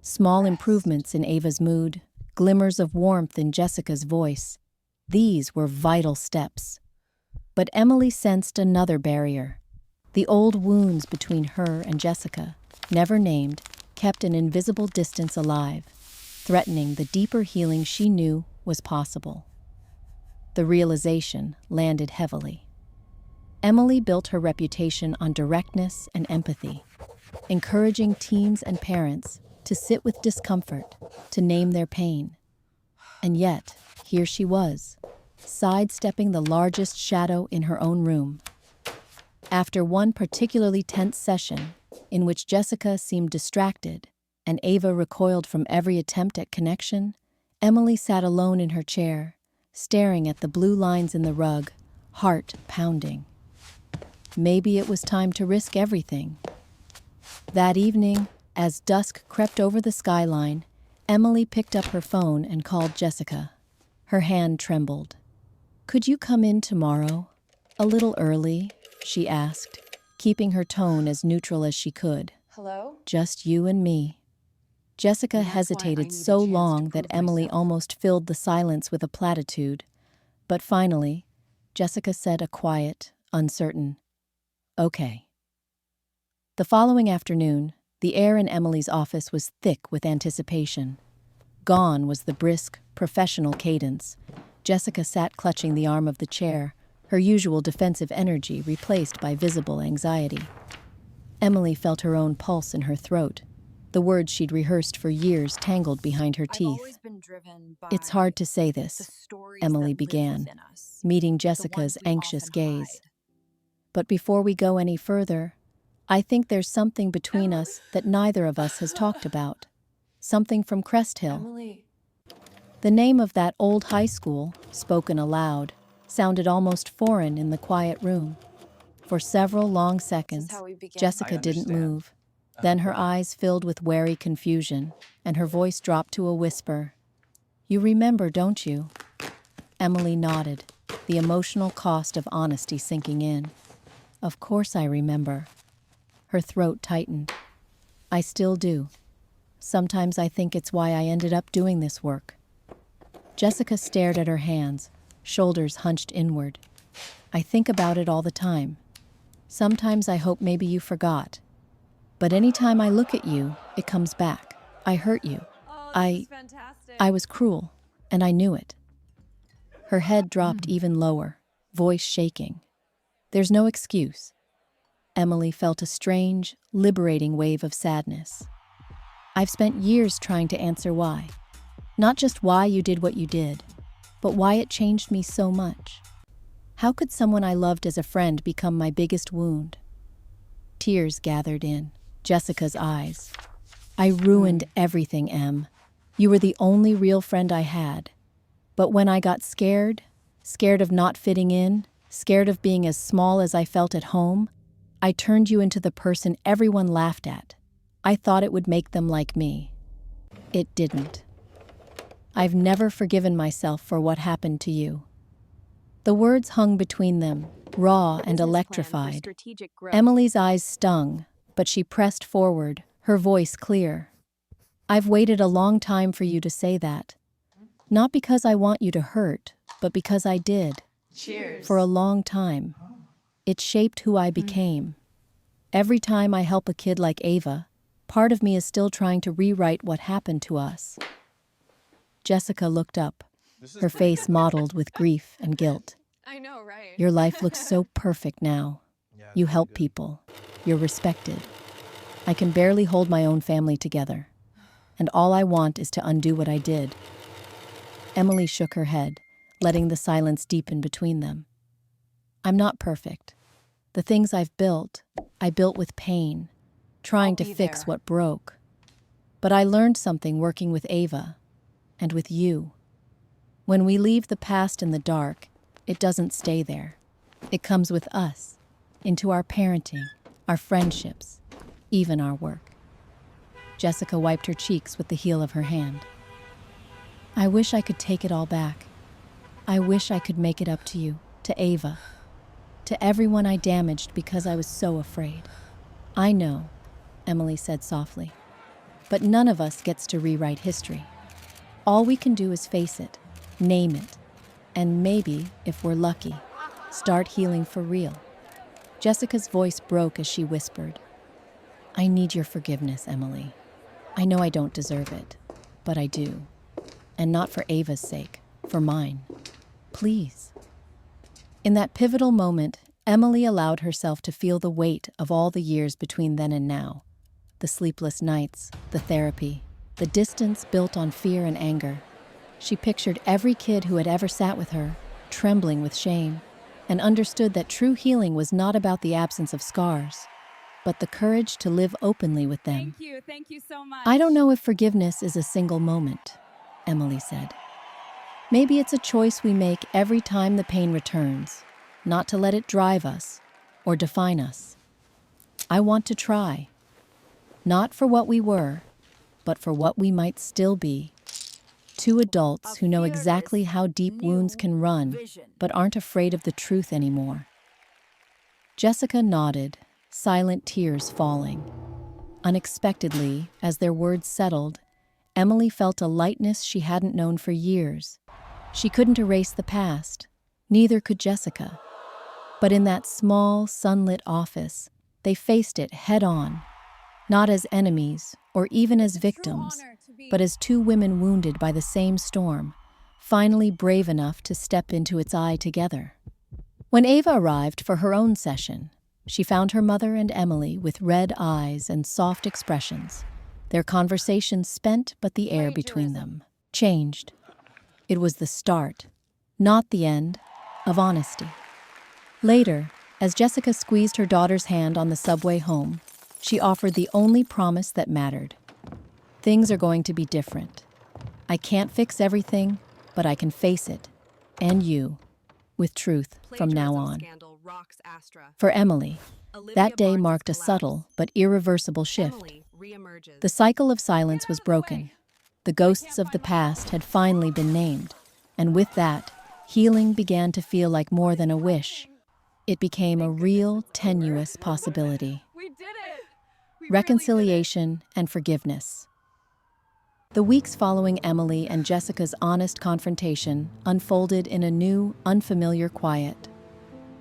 Small improvements in Ava's mood, glimmers of warmth in Jessica's voice. These were vital steps. But Emily sensed another barrier. The old wounds between her and Jessica, never named, kept an invisible distance alive, threatening the deeper healing she knew was possible. The realization landed heavily. Emily built her reputation on directness and empathy, encouraging teens and parents to sit with discomfort, to name their pain. And yet, here she was, sidestepping the largest shadow in her own room. After one particularly tense session, in which Jessica seemed distracted and Ava recoiled from every attempt at connection, Emily sat alone in her chair, staring at the blue lines in the rug, heart pounding. Maybe it was time to risk everything. That evening, as dusk crept over the skyline, Emily picked up her phone and called Jessica. Her hand trembled. "Could you come in tomorrow? A little early?" she asked, keeping her tone as neutral as she could. Hello? "Just you and me." Jessica And that's why I hesitated need a so chance to long that prove Emily myself. almost filled the silence with a platitude. But finally, Jessica said a quiet, uncertain, "Okay." The following afternoon, the air in Emily's office was thick with anticipation. Gone was the brisk, professional cadence. Jessica sat clutching the arm of the chair, her usual defensive energy replaced by visible anxiety. Emily felt her own pulse in her throat, the words she'd rehearsed for years tangled behind her I've teeth. always been driven by "It's hard to say the this," stories Emily that live began, within us, meeting the Jessica's ones we anxious often gaze. hide. "But before we go any further, I think there's something between us that neither of us has talked about. Something from Crest Hill." Emily, The name of that old high school, spoken aloud, sounded almost foreign in the quiet room. For several long this is seconds, how we began. Jessica didn't move. Then her eyes filled with wary confusion, and her voice dropped to a whisper. "You remember, don't you?" Emily nodded, the emotional cost of honesty sinking in. "Of course I remember." Her throat tightened. "I still do. Sometimes I think it's why I ended up doing this work." Jessica stared at her hands, shoulders hunched inward. "I think about it all the time. Sometimes I hope maybe you forgot. But anytime I look at you, it comes back. I hurt you. Oh, I fantastic. I was cruel, and I knew it." Her head dropped even lower, voice shaking. "There's no excuse." Emily felt a strange, liberating wave of sadness. "I've spent years trying to answer why. Not just why you did what you did, but why it changed me so much. How could someone I loved as a friend become my biggest wound?" Tears gathered in Jessica's eyes. "I ruined everything, Em. You were the only real friend I had. But when I got scared of not fitting in, scared of being as small as I felt at home, I turned you into the person everyone laughed at. I thought it would make them like me. It didn't. I've never forgiven myself for what happened to you." The words hung between them, raw and Business plan for electrified. strategic growth. Emily's eyes stung, but she pressed forward, her voice clear. "I've waited a long time for you to say that. Not because I want you to hurt, but because I did. Cheers. For a long time. It shaped who I became." Every time I help a kid like Ava, part of me is still trying to rewrite what happened to us. Jessica looked up, her face mottled with grief and guilt. I know, right? Your life looks so perfect now. Yeah, You really help good. people. You're respected. I can barely hold my own family together. And all I want is to undo what I did. Emily shook her head, letting the silence deepen between them. I'm not perfect. The things I built with pain, trying to be fix there. what broke. But I learned something working with Ava, and with you. When we leave the past in the dark, it doesn't stay there. It comes with us, into our parenting, our friendships, even our work. Jessica wiped her cheeks with the heel of her hand. I wish I could take it all back. I wish I could make it up to you, to Ava, to everyone I damaged because I was so afraid. I know, Emily said softly, but none of us gets to rewrite history. All we can do is face it, name it, and maybe, if we're lucky, start healing for real. Jessica's voice broke as she whispered, I need your forgiveness, Emily. I know I don't deserve it, but I do. And not for Ava's sake, for mine. Please. In that pivotal moment, Emily allowed herself to feel the weight of all the years between then and now. The sleepless nights, the therapy, the distance built on fear and anger. She pictured every kid who had ever sat with her, trembling with shame, and understood that true healing was not about the absence of scars, but the courage to live openly with them. Thank you so much. I don't know if forgiveness is a single moment, Emily said. Maybe it's a choice we make every time the pain returns, not to let it drive us or define us. I want to try, not for what we were, but for what we might still be. Two adults who know exactly how deep wounds can run, but aren't afraid of the truth anymore. Jessica nodded, silent tears falling. Unexpectedly, as their words settled, Emily felt a lightness she hadn't known for years. She couldn't erase the past, neither could Jessica. But in that small, sunlit office, they faced it head-on, not as enemies or even as victims, but as two women wounded by the same storm, finally brave enough to step into its eye together. When Ava arrived for her own session, she found her mother and Emily with red eyes and soft expressions, their conversation spent but the air between them changed. It was the start, not the end, of honesty. Later, as Jessica squeezed her daughter's hand on the subway home, she offered the only promise that mattered. Things are going to be different. I can't fix everything, but I can face it, and you, with truth from now on. For Emily, that day marked a subtle but irreversible shift. The cycle of silence was broken. The ghosts of the past had finally been named, and with that, healing began to feel like more than a wish. It became a real, tenuous possibility. We did it. Reconciliation and forgiveness. The weeks following Emily and Jessica's honest confrontation unfolded in a new, unfamiliar quiet.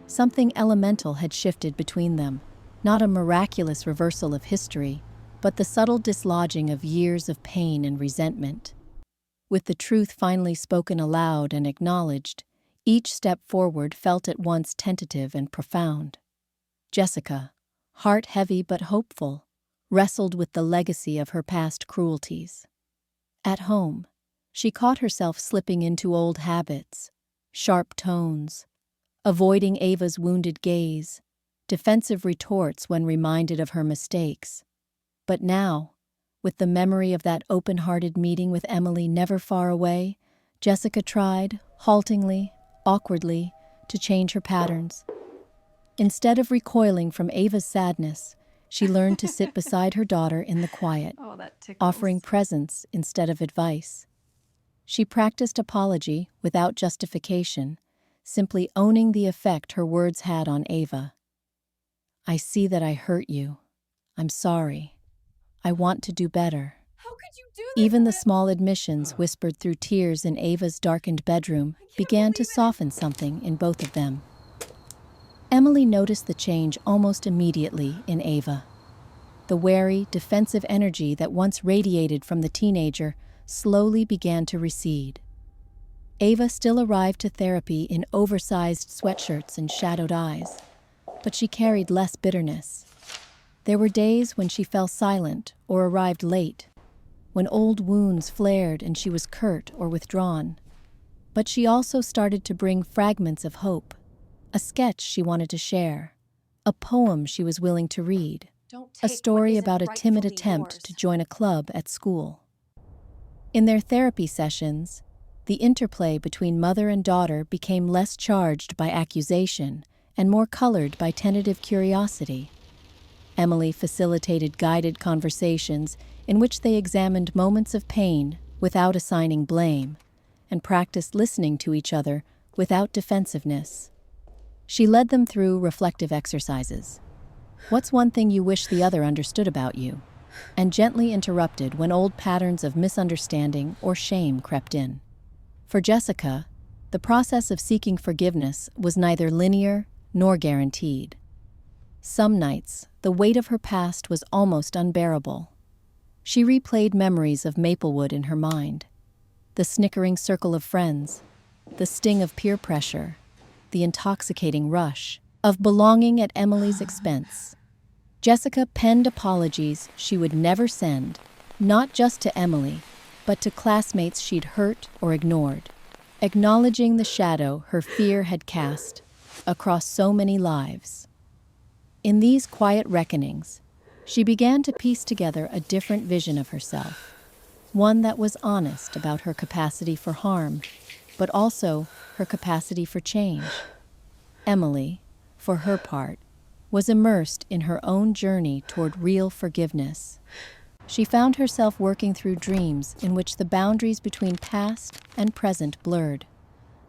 Something elemental had shifted between them, not a miraculous reversal of history, but the subtle dislodging of years of pain and resentment. With the truth finally spoken aloud and acknowledged, each step forward felt at once tentative and profound. Jessica, heart heavy but hopeful, wrestled with the legacy of her past cruelties. At home, she caught herself slipping into old habits, sharp tones, avoiding Ava's wounded gaze, defensive retorts when reminded of her mistakes. But now, with the memory of that open-hearted meeting with Emily never far away, Jessica tried, haltingly, awkwardly, to change her patterns. Instead of recoiling from Ava's sadness, she learned to sit beside her daughter in the quiet, Oh, that tickles. offering presence instead of advice. She practiced apology without justification, simply owning the effect her words had on Ava. I see that I hurt you. I'm sorry. I want to do better. How could you do this? Even the small admissions whispered through tears in Ava's darkened bedroom began to soften something in both of them. Emily noticed the change almost immediately in Ava. The wary, defensive energy that once radiated from the teenager slowly began to recede. Ava still arrived to therapy in oversized sweatshirts and shadowed eyes, but she carried less bitterness. There were days when she fell silent or arrived late, when old wounds flared and she was curt or withdrawn. But she also started to bring fragments of hope, a sketch she wanted to share, a poem she was willing to read, a story about a timid attempt to join a club at school. In their therapy sessions, the interplay between mother and daughter became less charged by accusation and more colored by tentative curiosity. Emily facilitated guided conversations in which they examined moments of pain without assigning blame and practiced listening to each other without defensiveness. She led them through reflective exercises. What's one thing you wish the other understood about you? And gently interrupted when old patterns of misunderstanding or shame crept in. For Jessica, the process of seeking forgiveness was neither linear nor guaranteed. Some nights, the weight of her past was almost unbearable. She replayed memories of Maplewood in her mind. The snickering circle of friends, the sting of peer pressure, the intoxicating rush of belonging at Emily's expense. Jessica penned apologies she would never send, not just to Emily, but to classmates she'd hurt or ignored, acknowledging the shadow her fear had cast across so many lives. In these quiet reckonings, she began to piece together a different vision of herself, one that was honest about her capacity for harm, but also her capacity for change. Emily, for her part, was immersed in her own journey toward real forgiveness. She found herself working through dreams in which the boundaries between past and present blurred.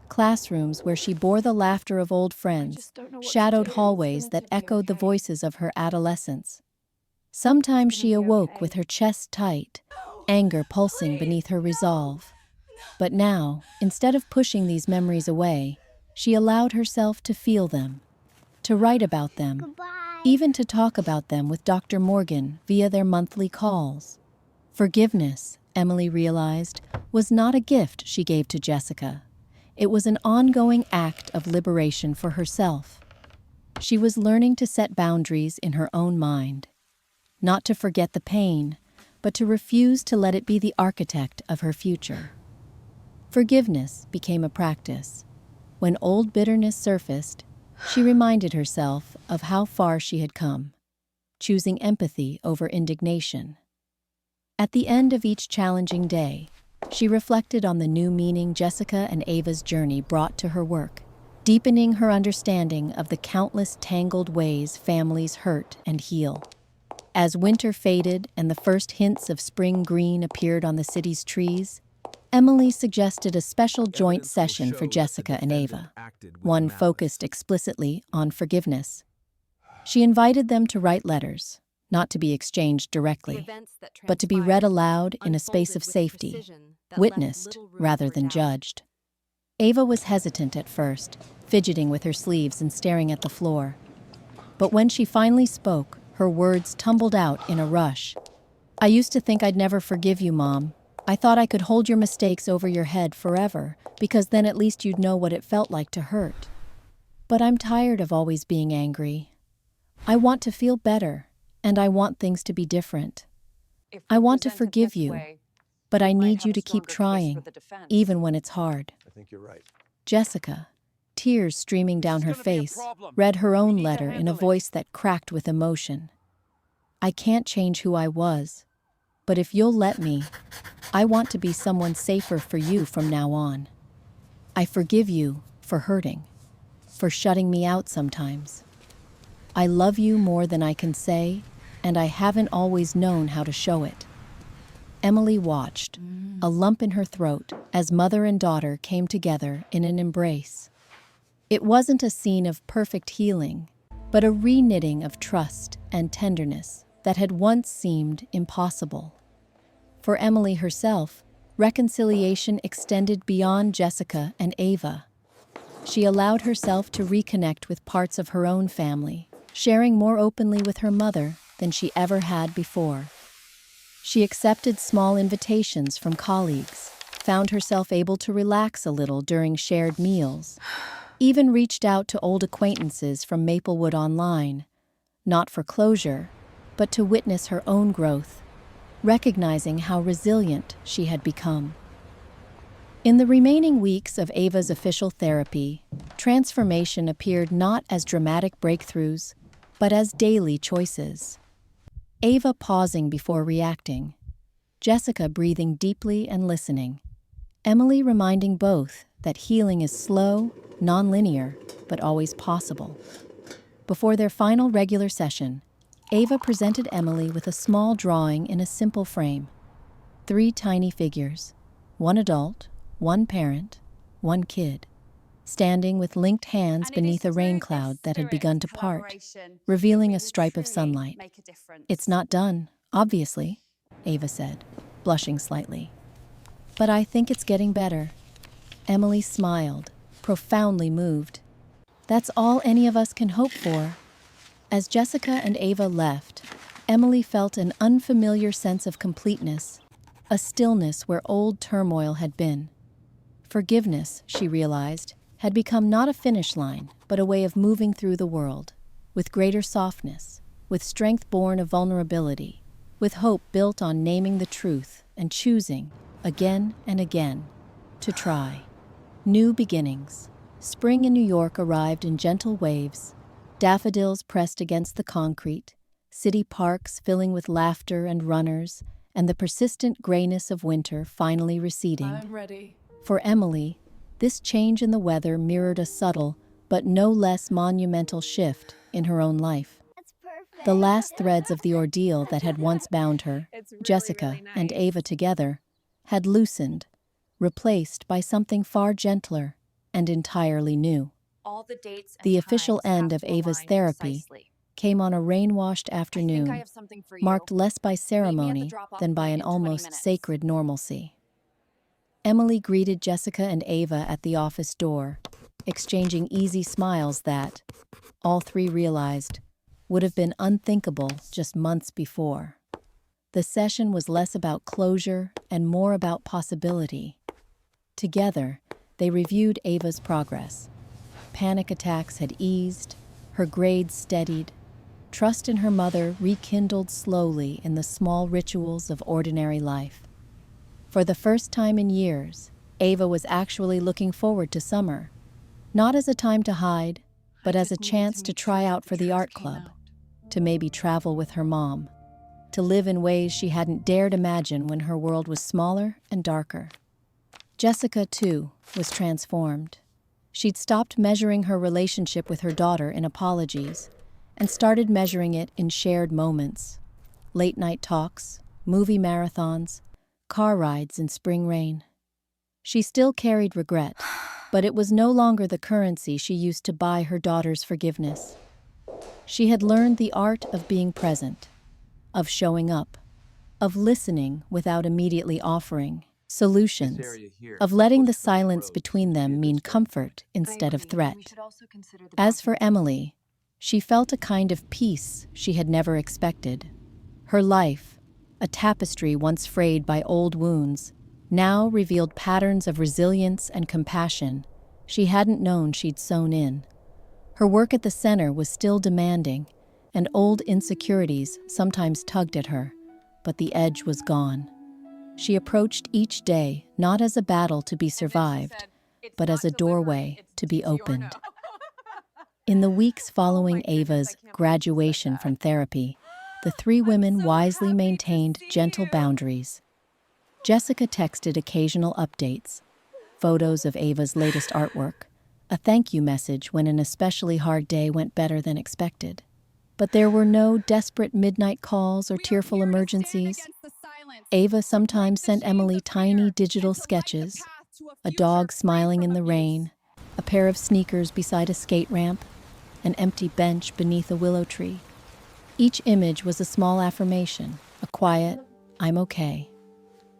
Classrooms where she bore the laughter of old friends, shadowed hallways that echoed the voices of her adolescence. Sometimes she awoke with her chest tight, anger pulsing beneath her resolve. But now, instead of pushing these memories away, she allowed herself to feel them, to write about them, even to talk about them with Dr. Morgan via their monthly calls. Forgiveness, Emily realized, was not a gift she gave to Jessica. It was an ongoing act of liberation for herself. She was learning to set boundaries in her own mind, not to forget the pain, but to refuse to let it be the architect of her future. Forgiveness became a practice. When old bitterness surfaced, she reminded herself of how far she had come, choosing empathy over indignation. At the end of each challenging day, she reflected on the new meaning Jessica and Ava's journey brought to her work, deepening her understanding of the countless tangled ways families hurt and heal. As winter faded and the first hints of spring green appeared on the city's trees, Emily suggested a special joint session for Jessica and Ava, one focused explicitly on forgiveness. She invited them to write letters, not to be exchanged directly, but to be read aloud in a space of safety, witnessed rather than judged. Ava was hesitant at first, fidgeting with her sleeves and staring at the floor. But when she finally spoke, her words tumbled out in a rush. "I used to think I'd never forgive you, Mom. I thought I could hold your mistakes over your head forever, because then at least you'd know what it felt like to hurt. But I'm tired of always being angry. I want to feel better, and I want things to be different. I want to forgive you, but I need you to keep trying, even when it's hard." I think you're right. Jessica, tears streaming down her face, read her own letter in a voice that cracked with emotion. "I can't change who I was, but if you'll let me, I want to be someone safer for you from now on. I forgive you for hurting, for shutting me out sometimes. I love you more than I can say, and I haven't always known how to show it." Emily watched, a lump in her throat, as mother and daughter came together in an embrace. It wasn't a scene of perfect healing, but a reknitting of trust and tenderness that had once seemed impossible. For Emily herself, reconciliation extended beyond Jessica and Ava. She allowed herself to reconnect with parts of her own family, sharing more openly with her mother than she ever had before. She accepted small invitations from colleagues, found herself able to relax a little during shared meals, even reached out to old acquaintances from Maplewood online, not for closure, but to witness her own growth, recognizing how resilient she had become. In the remaining weeks of Ava's official therapy, transformation appeared not as dramatic breakthroughs, but as daily choices. Ava pausing before reacting, Jessica breathing deeply and listening, Emily reminding both that healing is slow, non-linear, but always possible. Before their final regular session, Ava presented Emily with a small drawing in a simple frame. 3 tiny figures, one adult, one parent, one kid, standing with linked hands beneath a rain cloud that had begun to part, revealing a stripe of sunlight. "It's not done, obviously," Ava said, blushing slightly. "But I think it's getting better." Emily smiled, profoundly moved. "That's all any of us can hope for." As Jessica and Ava left, Emily felt an unfamiliar sense of completeness, a stillness where old turmoil had been. Forgiveness, she realized, had become not a finish line, but a way of moving through the world, with greater softness, with strength born of vulnerability, with hope built on naming the truth and choosing, again and again, to try. New beginnings. Spring in New York arrived in gentle waves, daffodils pressed against the concrete, city parks filling with laughter and runners, and the persistent grayness of winter finally receding. I'm ready. For Emily, this change in the weather mirrored a subtle, but no less monumental shift in her own life. The last threads of the ordeal that had once bound her, It's really, Jessica really and nice. Ava together, had loosened, replaced by something far gentler and entirely new. All the dates and The official times end have of to Ava's align therapy precisely. came on a rain-washed I think I afternoon, have something for you. marked less by Meet me at the ceremony drop-off than by point an in 20 almost minutes. sacred normalcy. Emily greeted Jessica and Ava at the office door, exchanging easy smiles that, all 3 realized, would have been unthinkable just months before. The session was less about closure and more about possibility. Together, they reviewed Ava's progress. Panic attacks had eased, her grades steadied, trust in her mother rekindled slowly in the small rituals of ordinary life. For the first time in years, Ava was actually looking forward to summer, not as a time to hide, but as a chance to try out for the art club, to maybe travel with her mom, to live in ways she hadn't dared imagine when her world was smaller and darker. Jessica, too, was transformed. She'd stopped measuring her relationship with her daughter in apologies and started measuring it in shared moments. Late-night talks, movie marathons, car rides in spring rain. She still carried regret, but it was no longer the currency she used to buy her daughter's forgiveness. She had learned the art of being present, of showing up, of listening without immediately offering solutions, of letting the silence between them mean comfort instead of threat. As for Emily, she felt a kind of peace she had never expected. Her life, a tapestry once frayed by old wounds, now revealed patterns of resilience and compassion she hadn't known she'd sewn in. Her work at the center was still demanding, and old insecurities sometimes tugged at her, but the edge was gone. She approached each day not as a battle to be survived, but as a doorway to be opened. In the weeks following Ava's graduation from therapy, the 3 women wisely maintained gentle boundaries. Jessica texted occasional updates, photos of Ava's latest artwork, a thank you message when an especially hard day went better than expected. But there were no desperate midnight calls or tearful emergencies. Ava sometimes sent Emily tiny digital sketches, a dog smiling in the rain, a pair of sneakers beside a skate ramp, an empty bench beneath a willow tree. Each image was a small affirmation, a quiet, "I'm okay."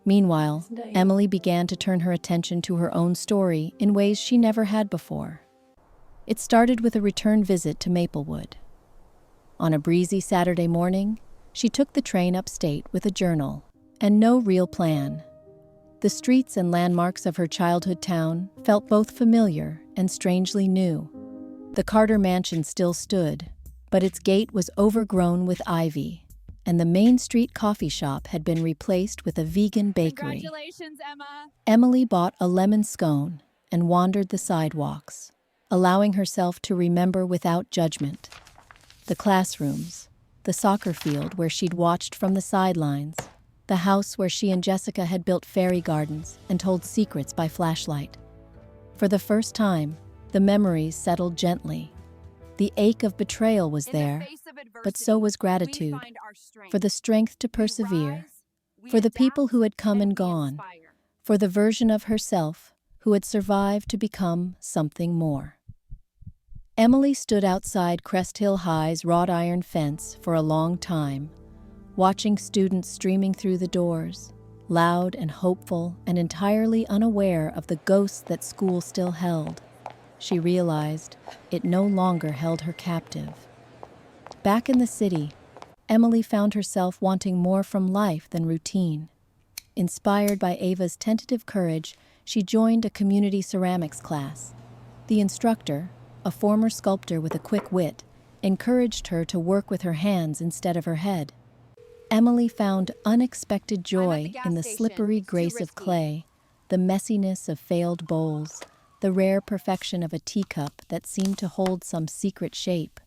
Meanwhile, Emily began to turn her attention to her own story in ways she never had before. It started with a return visit to Maplewood. On a breezy Saturday morning, she took the train upstate with a journal and no real plan. The streets and landmarks of her childhood town felt both familiar and strangely new. The Carter mansion still stood, but its gate was overgrown with ivy, and the Main Street coffee shop had been replaced with a vegan bakery. Congratulations, Emma. Emily bought a lemon scone and wandered the sidewalks, allowing herself to remember without judgment. The classrooms, the soccer field where she'd watched from the sidelines, the house where she and Jessica had built fairy gardens and told secrets by flashlight. For the first time, the memories settled gently. The ache of betrayal was there, but so was gratitude for the strength to persevere, for the people who had come and gone, for the version of herself who had survived to become something more. Emily stood outside Crest Hill High's wrought iron fence for a long time, watching students streaming through the doors, loud and hopeful and entirely unaware of the ghosts that school still held. She realized it no longer held her captive. Back in the city, Emily found herself wanting more from life than routine. Inspired by Ava's tentative courage, she joined a community ceramics class. The instructor, a former sculptor with a quick wit, encouraged her to work with her hands instead of her head. Emily found unexpected joy in the slippery grace of clay, the messiness of failed bowls, the rare perfection of a teacup that seemed to hold some secret shape.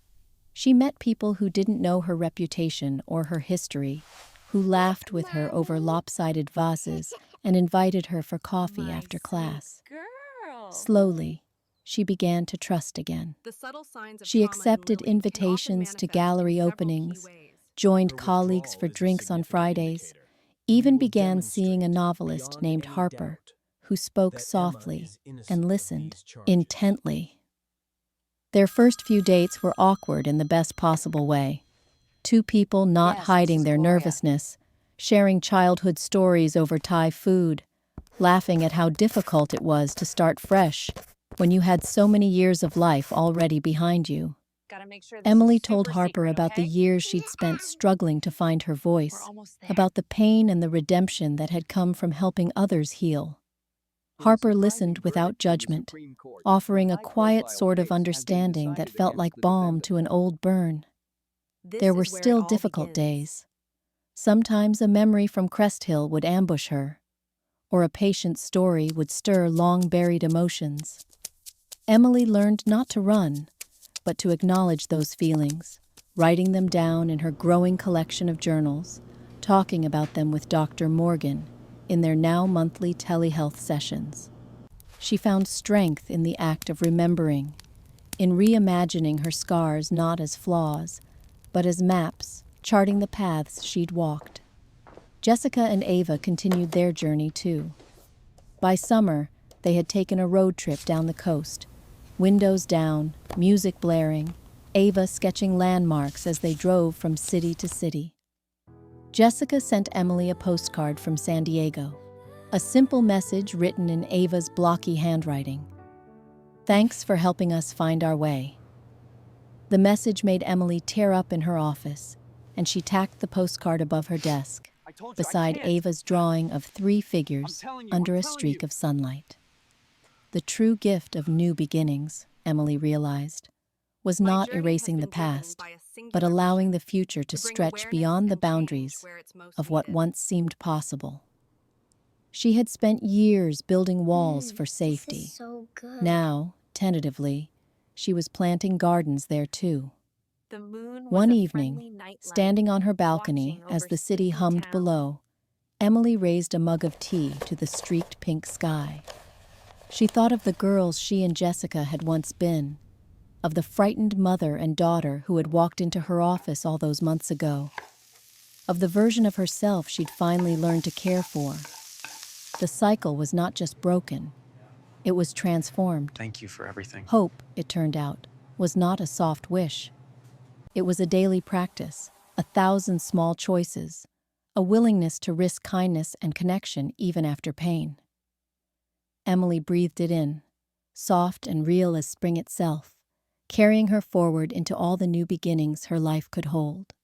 She met people who didn't know her reputation or her history, who laughed with her over lopsided vases and invited her for coffee after class. Slowly, she began to trust again. She accepted invitations to gallery openings, joined colleagues for drinks on Fridays, even began seeing a novelist named Harper, who spoke softly and listened intently. Their first few dates were awkward in the best possible way. Two people not hiding their nervousness, sharing childhood stories over Thai food, laughing at how difficult it was to start fresh when you had so many years of life already behind you. Emily told Harper about the years she'd spent struggling to find her voice, about the pain and the redemption that had come from helping others heal. Harper listened without judgment, offering a quiet sort of understanding that felt like balm to an old burn. There were still difficult days. Sometimes a memory from Crest Hill would ambush her, or a patient's story would stir long-buried emotions. Emily learned not to run, but to acknowledge those feelings, writing them down in her growing collection of journals, talking about them with Dr. Morgan in their now monthly telehealth sessions. She found strength in the act of remembering, in reimagining her scars not as flaws, but as maps charting the paths she'd walked. Jessica and Ava continued their journey too. By summer, they had taken a road trip down the coast, windows down, music blaring, Ava sketching landmarks as they drove from city to city. Jessica sent Emily a postcard from San Diego, a simple message written in Ava's blocky handwriting. "Thanks for helping us find our way." The message made Emily tear up in her office, and she tacked the postcard above her desk, beside Ava's drawing of 3 figures under a streak of sunlight. The true gift of new beginnings, Emily realized, was not erasing the past, but allowing the future to stretch beyond the boundaries of what once seemed possible. She had spent years building walls for safety. This is so good. Now, tentatively, she was planting gardens there too. One evening, standing on her balcony as the city hummed below, Emily raised a mug of tea to the streaked pink sky. She thought of the girls she and Jessica had once been, of the frightened mother and daughter who had walked into her office all those months ago, of the version of herself she'd finally learned to care for. The cycle was not just broken, it was transformed. Thank you for everything. Hope, it turned out, was not a soft wish. It was a daily practice, 1,000 small choices, a willingness to risk kindness and connection even after pain. Emily breathed it in, soft and real as spring itself, carrying her forward into all the new beginnings her life could hold.